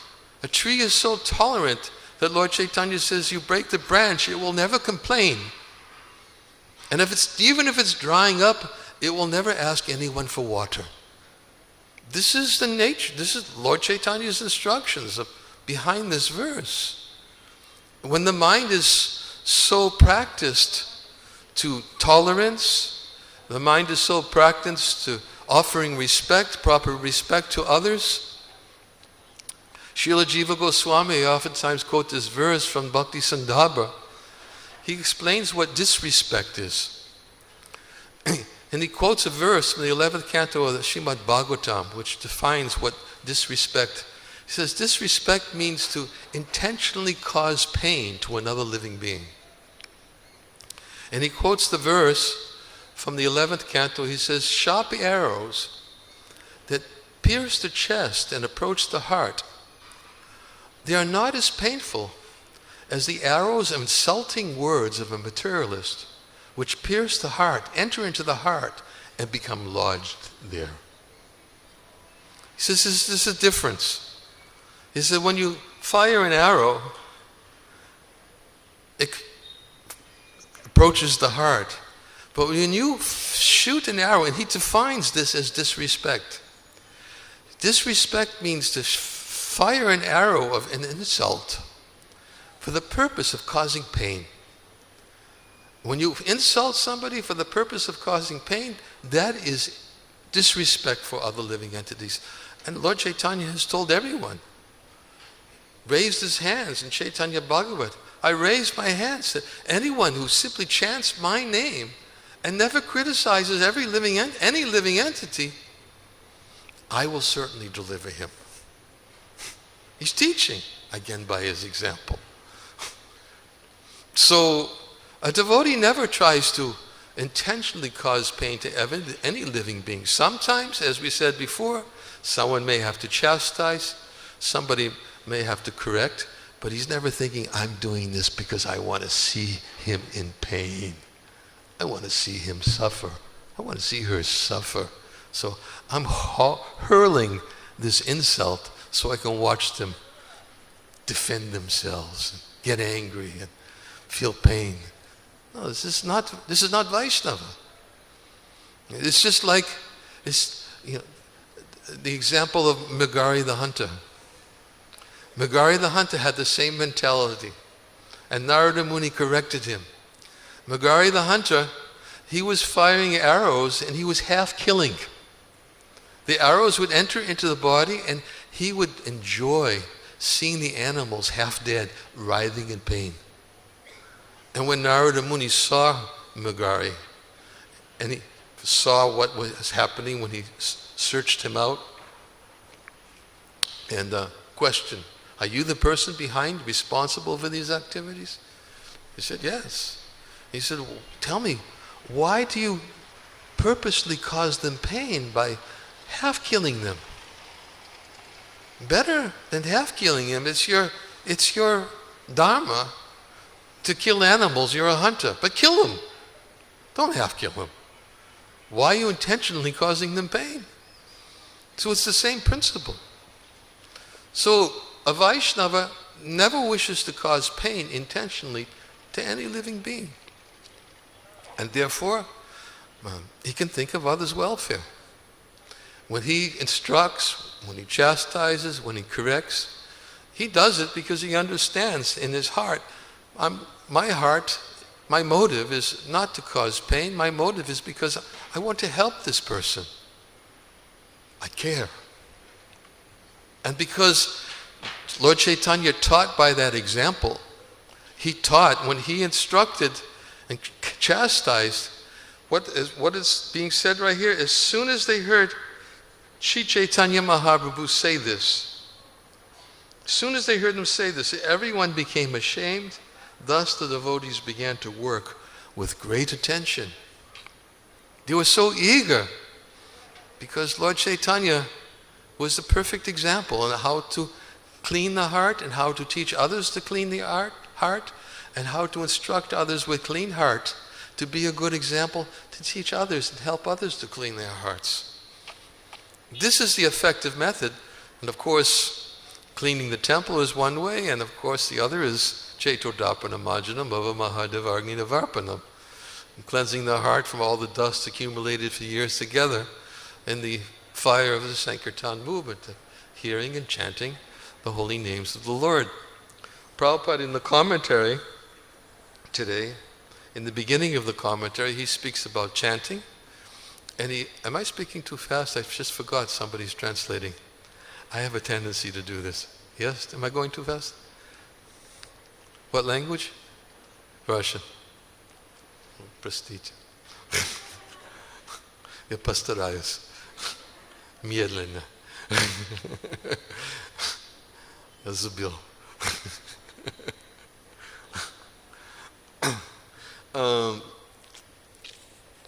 A tree is so tolerant that Lord Chaitanya says, you break the branch, it will never complain. And even if it's drying up, it will never ask anyone for water. This is the nature, this is Lord Chaitanya's instructions behind this verse. When the mind is so practiced to tolerance, the mind is so practiced to offering respect, proper respect to others. Srila Jiva Goswami oftentimes quotes this verse from Bhakti Sandarbha. He explains what disrespect is. And he quotes a verse from the 11th canto of the Srimad Bhagavatam, which defines what disrespect. He says, disrespect means to intentionally cause pain to another living being. And he quotes the verse from the 11th canto. He says, sharp arrows that pierce the chest and approach the heart, they are not as painful as the arrows of insulting words of a materialist, which pierce the heart, enter into the heart, and become lodged there. He says, this is a difference. He said, when you fire an arrow, it approaches the heart. But when you shoot an arrow, and he defines this as disrespect. Disrespect means to fire an arrow of an insult for the purpose of causing pain. When you insult somebody for the purpose of causing pain, that is disrespect for other living entities. And Lord Chaitanya has told everyone, raised his hands in Chaitanya Bhagavat. I raise my hands to anyone who simply chants my name and never criticizes any living entity, I will certainly deliver him. He's teaching, again by his example. So, a devotee never tries to intentionally cause pain to any living being. Sometimes, as we said before, someone may have to chastise, somebody may have to correct, but he's never thinking, I'm doing this because I want to see him in pain. I want to see him suffer. I want to see her suffer. So I'm hurling this insult so I can watch them defend themselves, and get angry, and feel pain. No, this is not Vaishnava. It's just like the example of Megari the hunter. Megari the hunter had the same mentality, and Narada Muni corrected him. Megari the hunter, he was firing arrows and he was half killing. The arrows would enter into the body and he would enjoy seeing the animals half dead, writhing in pain. And when Narada Muni saw Megari, and he saw what was happening when he searched him out, and questioned, are you the person behind, responsible for these activities? He said, yes. He said, well, tell me, why do you purposely cause them pain by half killing them. Better than half killing them. It's your dharma to kill animals. You're a hunter, but kill them. Don't half kill them. Why are you intentionally causing them pain? So it's the same principle. So a Vaishnava never wishes to cause pain intentionally to any living being. And therefore, he can think of others' welfare. When he instructs, when he chastises, when he corrects, he does it because he understands in his heart, my motive is not to cause pain. My motive is because I want to help this person. I care. And because Lord Chaitanya taught by that example, he taught when he instructed and chastised, what is being said right here, as soon as they heard Sri Chaitanya Mahaprabhu say this, as soon as they heard him say this, everyone became ashamed. Thus the devotees began to work with great attention. They were so eager because Lord Chaitanya was the perfect example on how to clean the heart and how to teach others to clean the heart and how to instruct others with clean heart to be a good example to teach others and help others to clean their hearts. This is the effective method. And of course, cleaning the temple is one way, and of course the other is Chaitodapana Majanam Bhava Mahadeva Agni Nivarpanam, cleansing the heart from all the dust accumulated for years together in the fire of the Sankirtan movement, hearing and chanting the holy names of the Lord. Prabhupada in the commentary today, in the beginning of the commentary, he speaks about chanting, and am I speaking too fast? I just forgot somebody's translating. I have a tendency to do this. Yes? Am I going too fast? What language? Russian. Простите. Я постараюсь. Медленно. Я забил.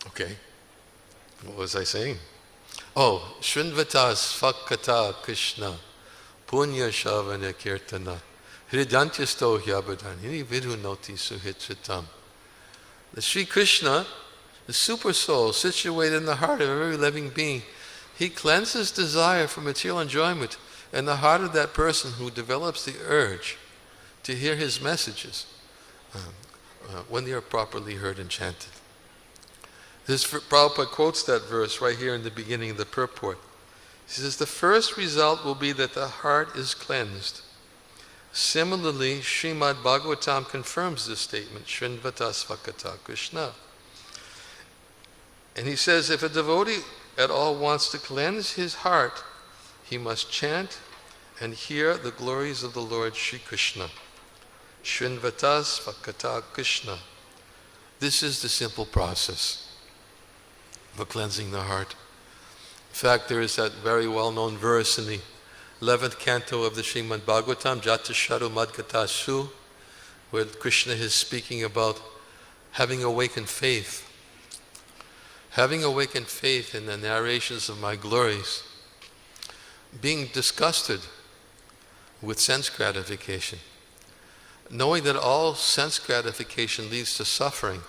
Okay. What was I saying? Oh, Shrinvatas Fakata Krishna Punya Shavana Kirtana Hridantyasto Hyabadan Hini Vidunoti Suhitritam. The Sri Krishna, the super soul situated in the heart of every living being, he cleanses desire for material enjoyment in the heart of that person who develops the urge to hear his messages when they are properly heard and chanted. Prabhupada quotes that verse right here in the beginning of the purport. He says, the first result will be that the heart is cleansed. Similarly, Srimad Bhagavatam confirms this statement, Shrinvatas Vakata Krishna. And he says, if a devotee at all wants to cleanse his heart, he must chant and hear the glories of the Lord Shri Krishna. Shrinvatas Vakata Krishna. This is the simple process for cleansing the heart. In fact, there is that very well-known verse in the 11th canto of the Srimad Bhagavatam, Jatasharu Madgatasu, where Krishna is speaking about having awakened faith. Having awakened faith in the narrations of my glories, being disgusted with sense gratification, knowing that all sense gratification leads to suffering,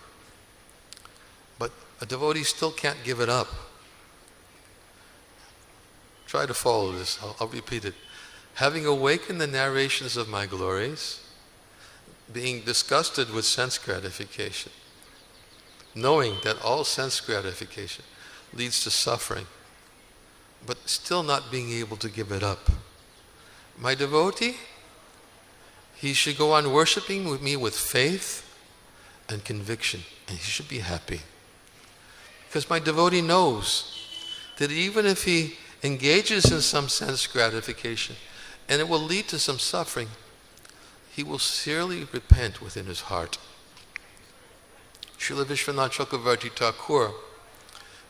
but a devotee still can't give it up. Try to follow this, I'll repeat it. Having awakened the narrations of my glories, being disgusted with sense gratification, knowing that all sense gratification leads to suffering, but still not being able to give it up. My devotee, he should go on worshiping with me with faith and conviction, and he should be happy. Because my devotee knows that even if he engages in some sense gratification, and it will lead to some suffering, he will sincerely repent within his heart. Srila Vishwanath Chakravarti Thakur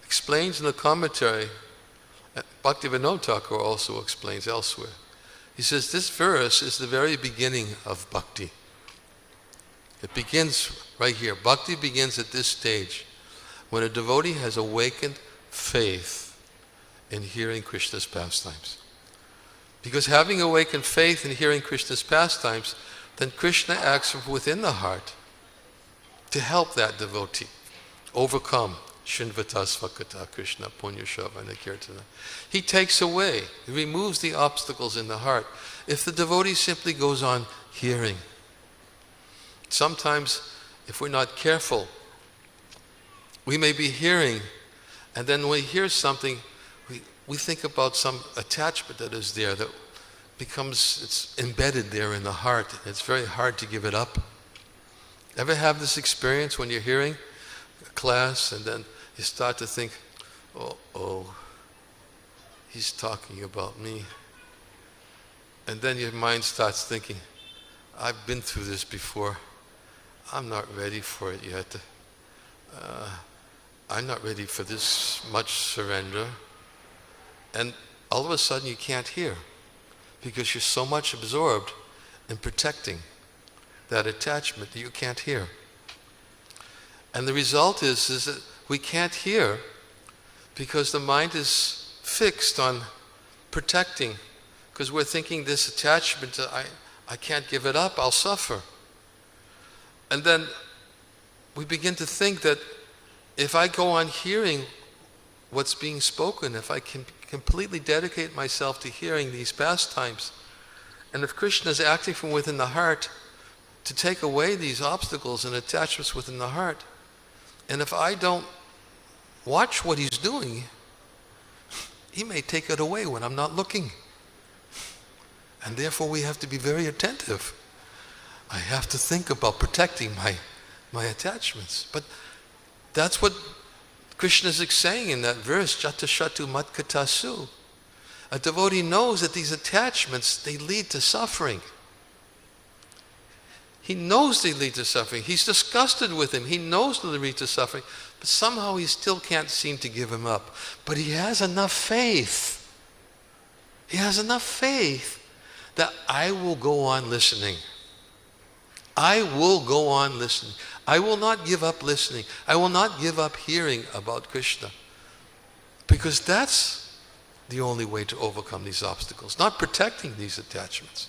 explains in the commentary, Bhaktivinoda Thakur also explains elsewhere. He says this verse is the very beginning of bhakti. It begins right here. Bhakti begins at this stage, when a devotee has awakened faith in hearing Krishna's pastimes. Because having awakened faith in hearing Krishna's pastimes, then Krishna acts from within the heart to help that devotee overcome Shinvata Svakata Krishna Punya Sravana Kirtana. He takes away, he removes the obstacles in the heart. If the devotee simply goes on hearing, sometimes if we're not careful, we may be hearing, and then when we hear something, we think about some attachment that is there that becomes, it's embedded there in the heart. It's very hard to give it up. Ever have this experience when you're hearing a class and then you start to think, oh, he's talking about me. And then your mind starts thinking, I've been through this before. I'm not ready for it yet. I'm not ready for this much surrender. And all of a sudden you can't hear because you're so much absorbed in protecting that attachment that you can't hear. And the result is that we can't hear because the mind is fixed on protecting, because we're thinking this attachment, I can't give it up, I'll suffer. And then we begin to think that if I go on hearing what's being spoken, if I can completely dedicate myself to hearing these pastimes, and if Krishna is acting from within the heart to take away these obstacles and attachments within the heart, and if I don't watch what he's doing, he may take it away when I'm not looking. And therefore we have to be very attentive. I have to think about protecting my attachments. But that's what Krishna is saying in that verse, Jata Shatu Matkatasu. A devotee knows that these attachments, they lead to suffering. He knows they lead to suffering. He's disgusted with him. He knows they lead to suffering. But somehow he still can't seem to give him up. But he has enough faith. He has enough faith that I will go on listening. I will go on listening. I will not give up listening. I will not give up hearing about Krishna. Because that's the only way to overcome these obstacles, not protecting these attachments.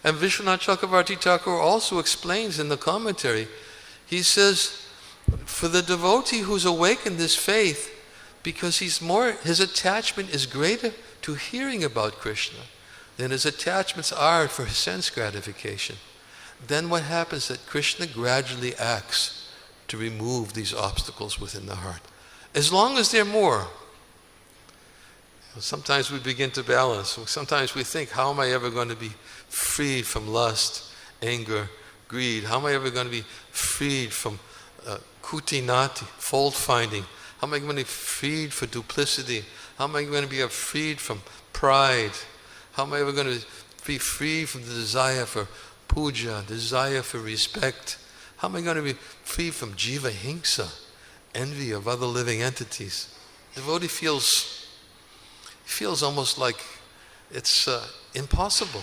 And Vishwanath Chakravarti Thakur also explains in the commentary, he says, for the devotee who's awakened this faith, because his attachment is greater to hearing about Krishna than his attachments are for his sense gratification, then what happens is that Krishna gradually acts to remove these obstacles within the heart. As long as there are more. Sometimes we begin to balance. Sometimes we think, how am I ever going to be freed from lust, anger, greed? How am I ever going to be freed from kutinati, fault finding? How am I going to be freed from duplicity? How am I going to be freed from pride? How am I ever going to be free from the desire for puja, desire for respect? How am I going to be free from jiva hingsa, envy of other living entities? The devotee feels almost like it's impossible.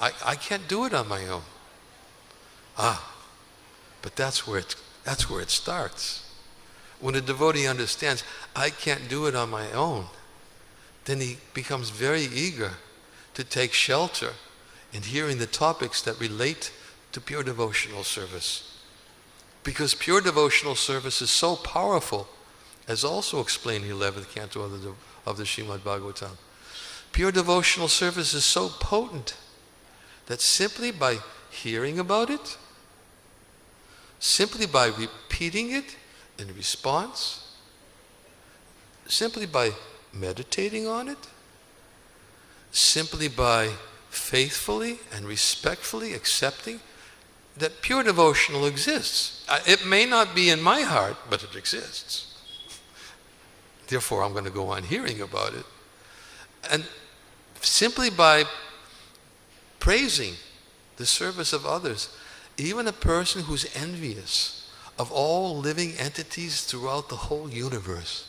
I can't do it on my own. But that's where it starts. When a devotee understands, I can't do it on my own, then he becomes very eager to take shelter in hearing the topics that relate to pure devotional service. Because pure devotional service is so powerful, as also explained in the 11th canto of the Srimad Bhagavatam. Pure devotional service is so potent that simply by hearing about it, simply by repeating it in response, simply by meditating on it, simply by faithfully and respectfully accepting that pure devotional exists. It may not be in my heart, but it exists. Therefore, I'm going to go on hearing about it. And simply by praising the service of others, even a person who's envious of all living entities throughout the whole universe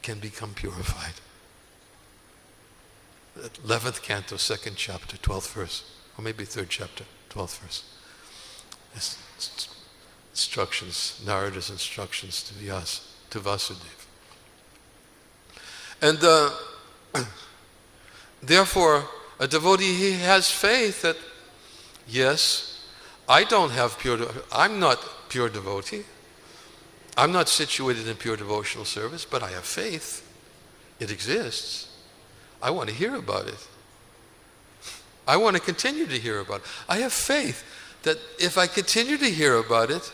can become purified. 11th canto, 2nd chapter, 12th verse, or maybe 3rd chapter, 12th verse. instructions, Narada's instructions to Vasudev. And therefore, a devotee, he has faith that, yes, I'm not pure devotee. I'm not situated in pure devotional service, but I have faith. It exists. I want to hear about it. I want to continue to hear about it. I have faith that if I continue to hear about it,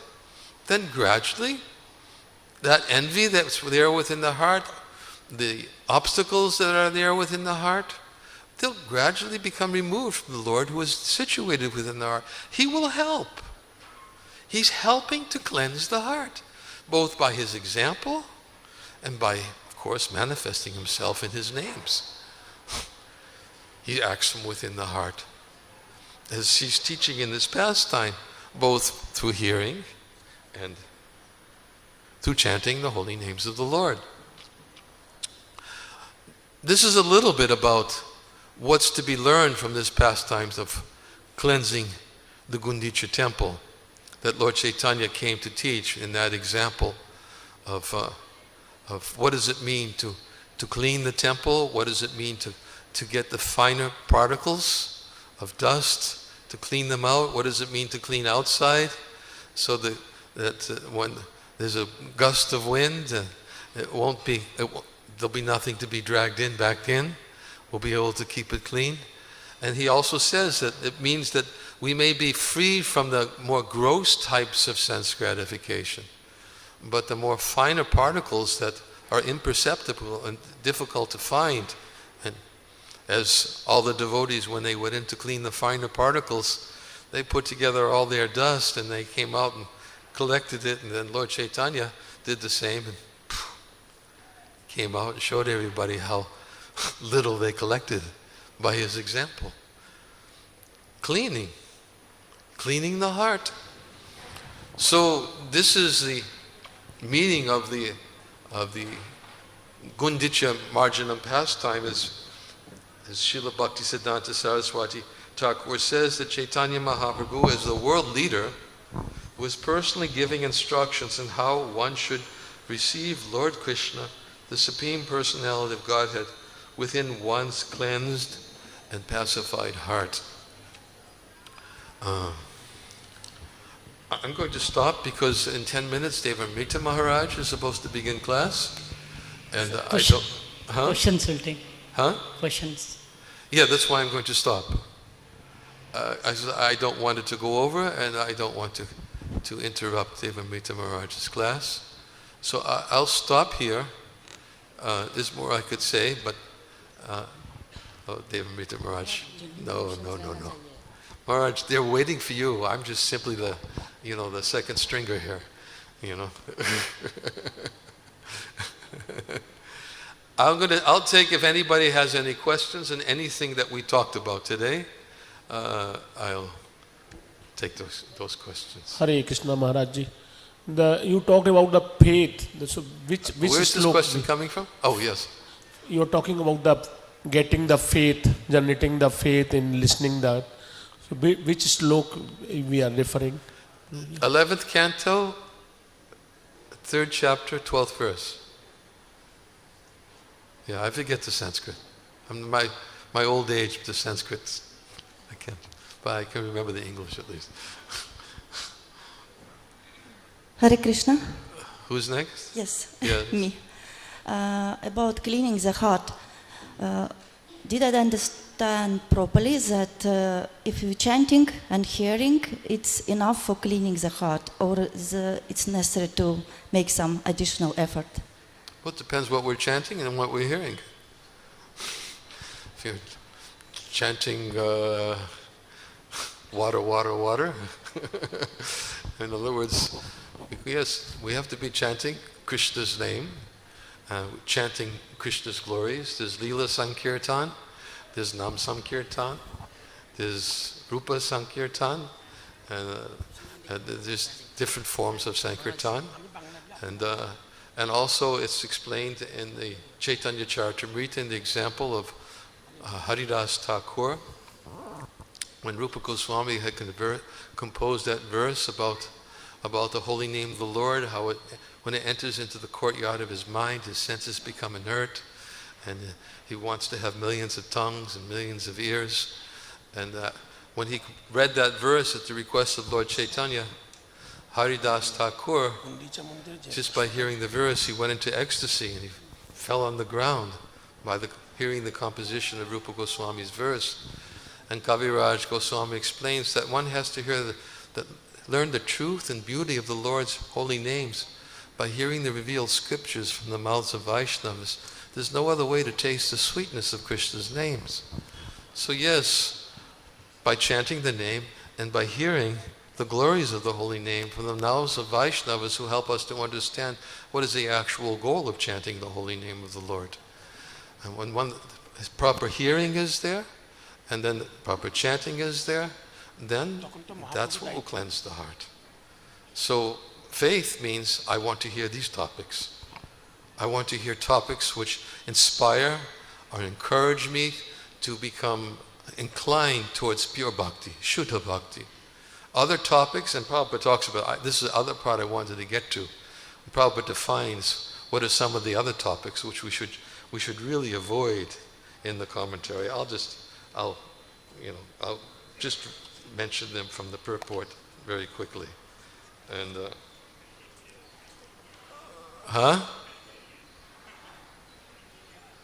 then gradually that envy that's there within the heart, the obstacles that are there within the heart, they'll gradually become removed from the Lord who is situated within the heart. He will help. He's helping to cleanse the heart, both by his example and by, of course, manifesting himself in his names. He acts from within the heart. As he's teaching in this pastime, both through hearing and through chanting the holy names of the Lord. This is a little bit about what's to be learned from this pastimes of cleansing the Gundicha temple that Lord Chaitanya came to teach in that example of what does it mean to clean the temple, what does it mean to get the finer particles of dust, to clean them out, what does it mean to clean outside, so that when there's a gust of wind, there'll be nothing to be dragged back in. We'll be able to keep it clean. And he also says that it means that we may be free from the more gross types of sense gratification, but the more finer particles that are imperceptible and difficult to find. And as all the devotees, when they went in to clean the finer particles, they put together all their dust and they came out and collected it, and then Lord Chaitanya did the same and came out and showed everybody how little they collected by his example. Cleaning the heart. So this is the meaning of the Gundicha Marjanam pastime, as Srila Bhaktisiddhanta Saraswati Thakur says that Chaitanya Mahaprabhu is the world leader who is personally giving instructions on how one should receive Lord Krishna, the Supreme Personality of Godhead, within one's cleansed and pacified heart. I'm going to stop because in 10 minutes Devamrita Maharaj is supposed to begin class. And Questions will take. Huh? Questions. Yeah, that's why I'm going to stop. I don't want it to go over, and I don't want to interrupt Devamrita Maharaj's class. So I'll stop here. There's more I could say, but Devamrita Maharaj, no. Maharaj, they're waiting for you. I'm just simply the second stringer here, I'll take, if anybody has any questions and anything that we talked about today, I'll take those questions. Hare Krishna Maharaj Ji. You talked about the faith. So which Where's this question coming from? Oh, yes. You're talking about getting the faith, generating the faith in listening that. So which slok we are referring? 11th canto, 3rd chapter, 12th verse. Yeah, I forget the Sanskrit. My old age, the Sanskrit, I can't, but I can remember the English at least. Hare Krishna. Who's next? Yes, Yes. me. About cleaning the heart. Did I understand properly that if you're chanting and hearing, it's enough for cleaning the heart, or it's necessary to make some additional effort? Well, it depends what we're chanting and what we're hearing. If you're chanting water, in other words, yes, we have to be chanting Krishna's name, chanting Krishna's glories. There's Leela Sankirtan, there's Nam Sankirtan, there's Rupa Sankirtan, and there's different forms of Sankirtan. And also it's explained in the Chaitanya Charitamrita in the example of Haridas Thakur, when Rupa Goswami had composed that verse about about the holy name of the Lord, how when it enters into the courtyard of his mind, his senses become inert, and he wants to have millions of tongues and millions of ears. And when he read that verse at the request of Lord Chaitanya, Haridas Thakur, just by hearing the verse, he went into ecstasy and he fell on the ground by hearing the composition of Rupa Goswami's verse. And Kaviraj Goswami explains that one has to hear learn the truth and beauty of the Lord's holy names by hearing the revealed scriptures from the mouths of Vaishnavas. There's no other way to taste the sweetness of Krishna's names. So yes, by chanting the name and by hearing the glories of the holy name from the mouths of Vaishnavas who help us to understand what is the actual goal of chanting the holy name of the Lord. And when proper hearing is there, and then proper chanting is there, then that's what will cleanse the heart. So faith means I want to hear these topics. I want to hear topics which inspire or encourage me to become inclined towards pure bhakti, Shuddha bhakti. Other topics, and Prabhupada talks about, this is the other part I wanted to get to. Prabhupada defines what are some of the other topics which we should really avoid in the commentary. I'll just mention them from the purport very quickly. And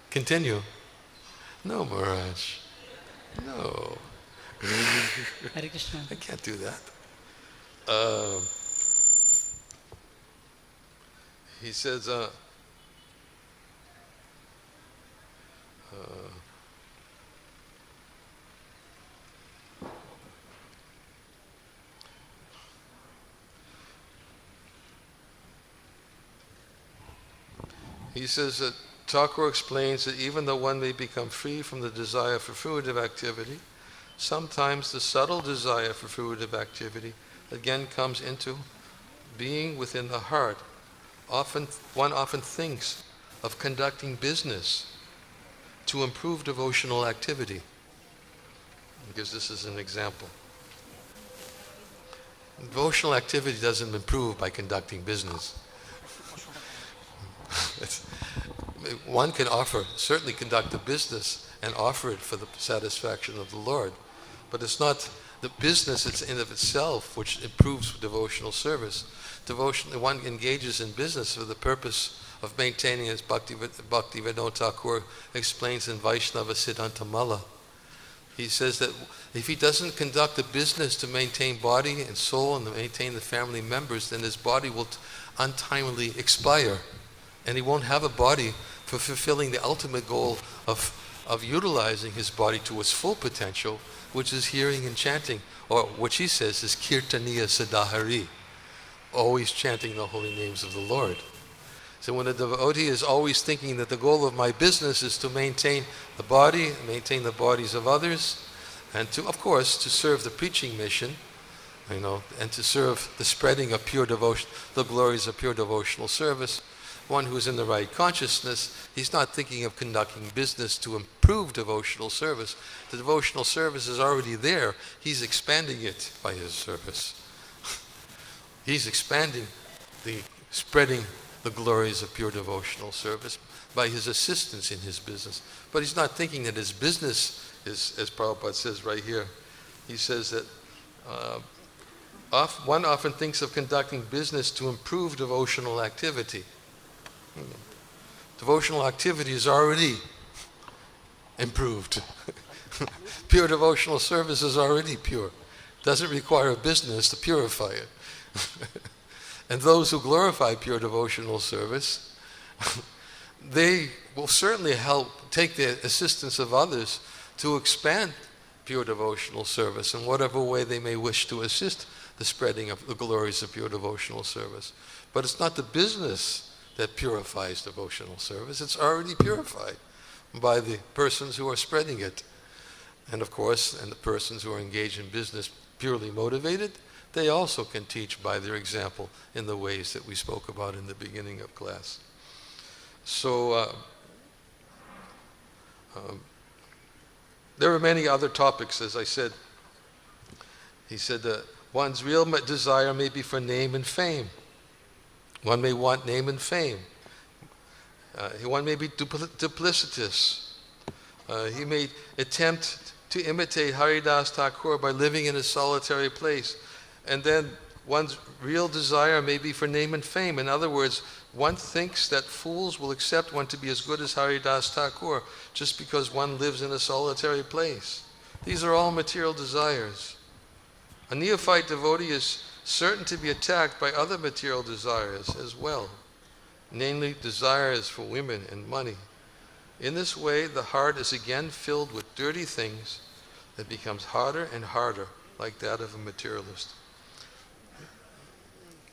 continue. No, Maharaj. No. Hare Krishna. I can't do that. He says, he says that Thakur explains that even though one may become free from the desire for fruitive activity, sometimes the subtle desire for fruitive activity again comes into being within the heart. One often thinks of conducting business to improve devotional activity. Because this is an example. Devotional activity doesn't improve by conducting business. One can certainly conduct a business and offer it for the satisfaction of the Lord. But it's not the business in of itself which improves devotional service. One engages in business for the purpose of maintaining, as Bhakti Vinod Thakur explains in Vaishnava Siddhanta Mala. He says that if he doesn't conduct a business to maintain body and soul and to maintain the family members, then his body will untimely expire. And he won't have a body for fulfilling the ultimate goal of utilizing his body to its full potential, which is hearing and chanting, or which he says is Kirtaniya Sadahari, always chanting the holy names of the Lord. So when a devotee is always thinking that the goal of my business is to maintain the body, maintain the bodies of others, and to, of course, to serve the preaching mission, and to serve the spreading of pure devotion, the glories of pure devotional service, one who is in the right consciousness, he's not thinking of conducting business to improve devotional service. The devotional service is already there. He's expanding it by his service. He's expanding spreading the glories of pure devotional service by his assistance in his business. But he's not thinking that his business is, as Prabhupada says right here, he says that one often thinks of conducting business to improve devotional activity. Devotional activity is already improved. Pure devotional service is already pure. Doesn't require a business to purify it. And those who glorify pure devotional service, they will certainly help take the assistance of others to expand pure devotional service in whatever way they may wish to assist the spreading of the glories of pure devotional service. But it's not the business that purifies devotional service. It's already purified by the persons who are spreading it. And of course, the persons who are engaged in business purely motivated, they also can teach by their example in the ways that we spoke about in the beginning of class. So there are many other topics, as I said. He said that one's real desire may be for name and fame. One may want name and fame. One may be duplicitous. He may attempt to imitate Haridas Thakur by living in a solitary place. And then one's real desire may be for name and fame. In other words, one thinks that fools will accept one to be as good as Haridas Thakur just because one lives in a solitary place. These are all material desires. A neophyte devotee is certain to be attacked by other material desires as well, namely desires for women and money. In this way, the heart is again filled with dirty things that becomes harder and harder, like that of a materialist.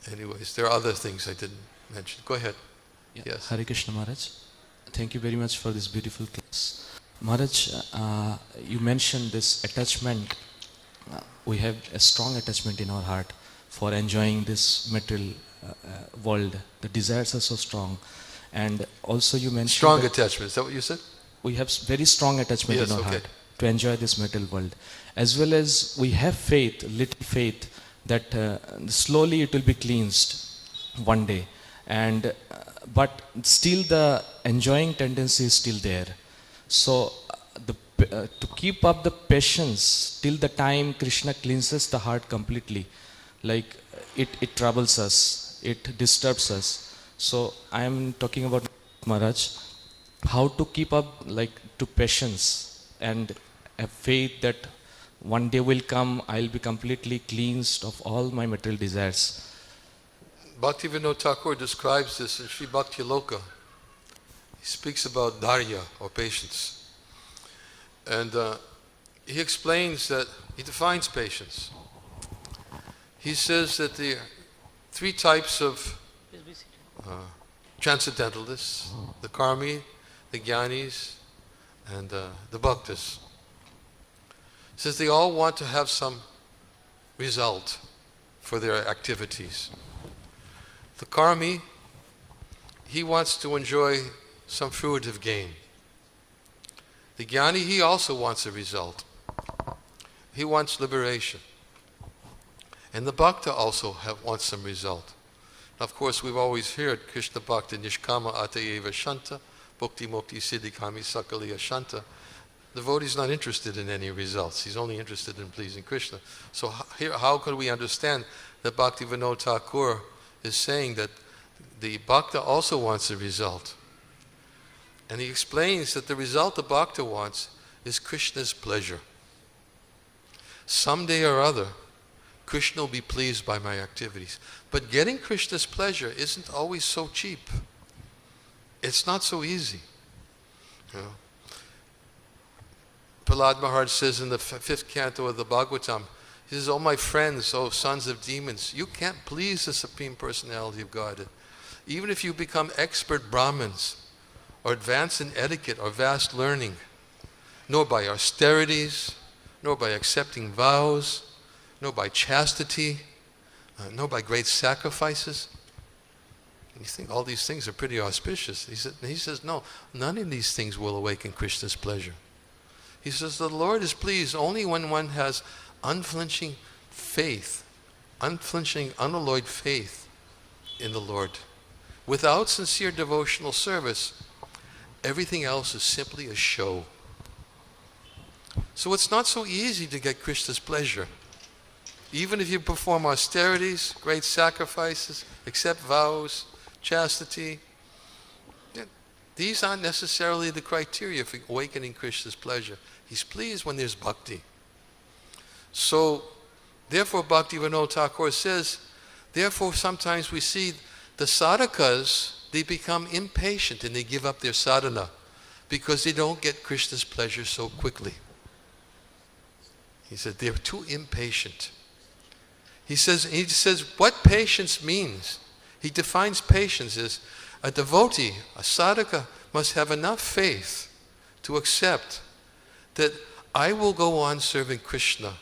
Anyways, there are other things I didn't mention. Go ahead. Yeah. Yes. Hare Krishna Maharaj. Thank you very much for this beautiful class. Maharaj, you mentioned this attachment. We have a strong attachment in our heart for enjoying this material world. The desires are so strong. And also you mentioned... Strong attachment, is that what you said? We have very strong attachment Yes, in our okay. heart to enjoy this material world. As well as we have faith, little faith, that slowly it will be cleansed one day. And but still the enjoying tendency is still there. So to keep up the patience till the time Krishna cleanses the heart completely, like it troubles us, it disturbs us. So I am talking about Maharaj, how to keep up like to patience and have faith that one day will come, I'll be completely cleansed of all my material desires. Bhaktivinoda Thakur describes this in Sri Bhakti Loka. He speaks about dharya, or patience. And he explains that, he defines patience. He says that there are three types of transcendentalists: the karmi, the jnanis, and the bhaktas. He says they all want to have some result for their activities. The karmi, he wants to enjoy some fruitive gain. The jnani, he also wants a result. He wants liberation. And the bhakta also wants some result. Now, of course, we've always heard Krishna Bhakta Nishkama Atayeva Shanta, Bhakti Mukti Siddhi Kami Sakaliya Shanta. The devotee is not interested in any results. He's only interested in pleasing Krishna. So how could we understand that Bhaktivinoda Thakur is saying that the bhakta also wants a result? And he explains that the result the bhakta wants is Krishna's pleasure. Someday or other, Krishna will be pleased by my activities. But getting Krishna's pleasure isn't always so cheap. It's not so easy. You know? Prahlad Maharaj says in the 5th canto of the Bhagavatam, he says, "Oh my friends, oh sons of demons, you can't please the Supreme Personality of Godhead. Even if you become expert Brahmins, or advance in etiquette or vast learning, nor by austerities, nor by accepting vows, nor by chastity, nor by great sacrifices." And you think all these things are pretty auspicious. He says, no, none of these things will awaken Krishna's pleasure. He says the Lord is pleased only when one has unflinching faith, unflinching, unalloyed faith in the Lord. Without sincere devotional service, everything else is simply a show. So it's not so easy to get Krishna's pleasure. Even if you perform austerities, great sacrifices, accept vows, chastity, these aren't necessarily the criteria for awakening Krishna's pleasure. He's pleased when there's bhakti. So, therefore, Bhaktivinoda Thakur says, therefore sometimes we see the sadhakas, they become impatient and they give up their sadhana because they don't get Krishna's pleasure so quickly. He said they're too impatient. He says what patience means. He defines patience as a devotee, a sadhaka, must have enough faith to accept that I will go on serving Krishna.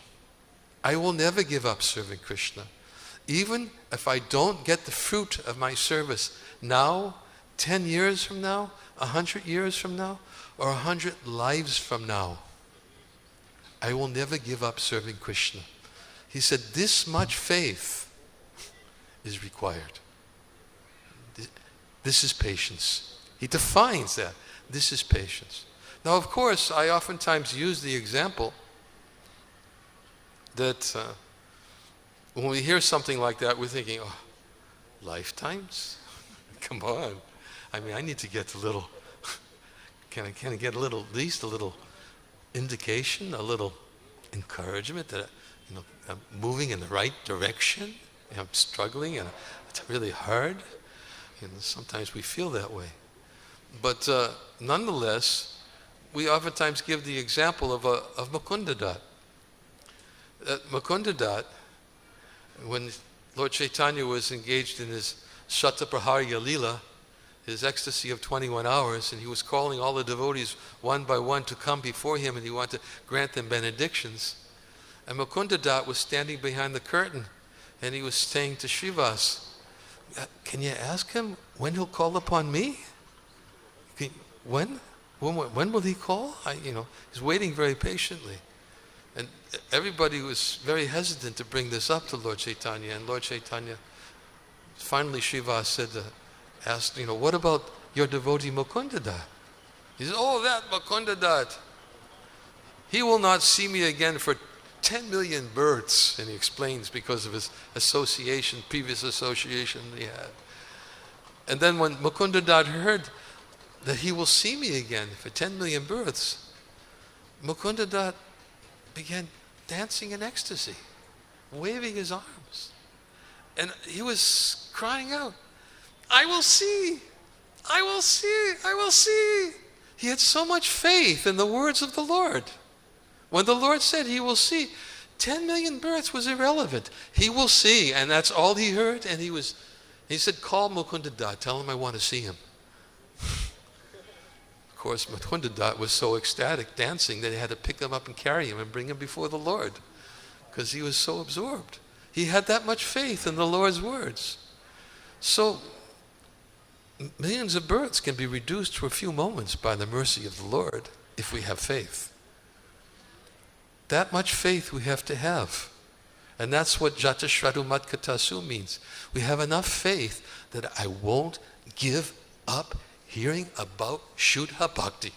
I will never give up serving Krishna. Even if I don't get the fruit of my service now, 10 years from now, 100 years from now, or 100 lives from now, I will never give up serving Krishna. He said, this much faith is required. This is patience. He defines that. This is patience. Now, of course, I oftentimes use the example that when we hear something like that, we're thinking, oh, lifetimes? Come on. I mean, I need to get a little, can I get a little, at least a little indication, a little encouragement that, I'm moving in the right direction? I'm struggling and it's really hard. Sometimes we feel that way. But nonetheless, we oftentimes give the example of Mukundadat. Mukundadat, when Lord Chaitanya was engaged in his Shatapraharya Leela, his ecstasy of 21 hours, and he was calling all the devotees one by one to come before him, and he wanted to grant them benedictions. And Mukundadat was standing behind the curtain, and he was saying to Srivas, can you ask him when he'll call upon me? When will he call? He's waiting very patiently. And everybody was very hesitant to bring this up to Lord Chaitanya. And Lord Chaitanya, finally Srivas said, asked, what about your devotee Mukundadat? He said, oh, that Mukundadat, he will not see me again for 10 million births. And he explains because of his previous association he had. And then when Mukundadat heard that he will see me again for 10 million births, Mukundadat began dancing in ecstasy, waving his arms. And he was crying out, I will see, I will see, I will see. He had so much faith in the words of the Lord. When the Lord said he will see, 10 million births was irrelevant. He will see, and that's all he heard. And he said, call Mukundadat, tell him I want to see him. Of course, Mukundadat was so ecstatic, dancing, that he had to pick him up and carry him and bring him before the Lord, because he was so absorbed. He had that much faith in the Lord's words. So, millions of births can be reduced to a few moments by the mercy of the Lord if we have faith. That much faith we have to have. And that's what Jata Shradu Matkatasu means. We have enough faith that I won't give up hearing about Shuddha Bhakti.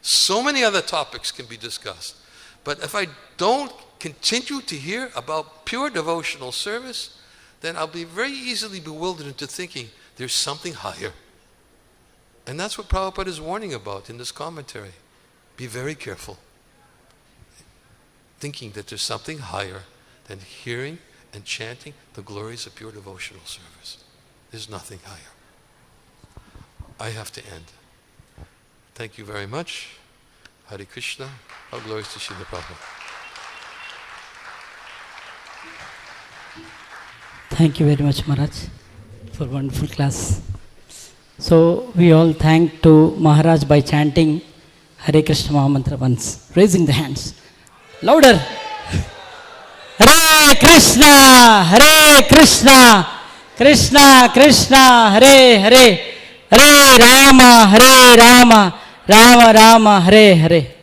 So many other topics can be discussed. But if I don't continue to hear about pure devotional service, then I'll be very easily bewildered into thinking there's something higher. And that's what Prabhupada is warning about in this commentary. Be very careful, thinking that there's something higher than hearing and chanting the glories of pure devotional service. There's nothing higher. I have to end. Thank you very much. Hare Krishna. All glories to Srila Prabhupada. Thank you very much, Maharaj, for wonderful class. So we all thank to Maharaj by chanting Hare Krishna Mahamantra once, raising the hands. Louder. Hare Krishna, Hare Krishna, Krishna Krishna, Hare Hare, Hare Rama, Rama Rama, Hare Hare.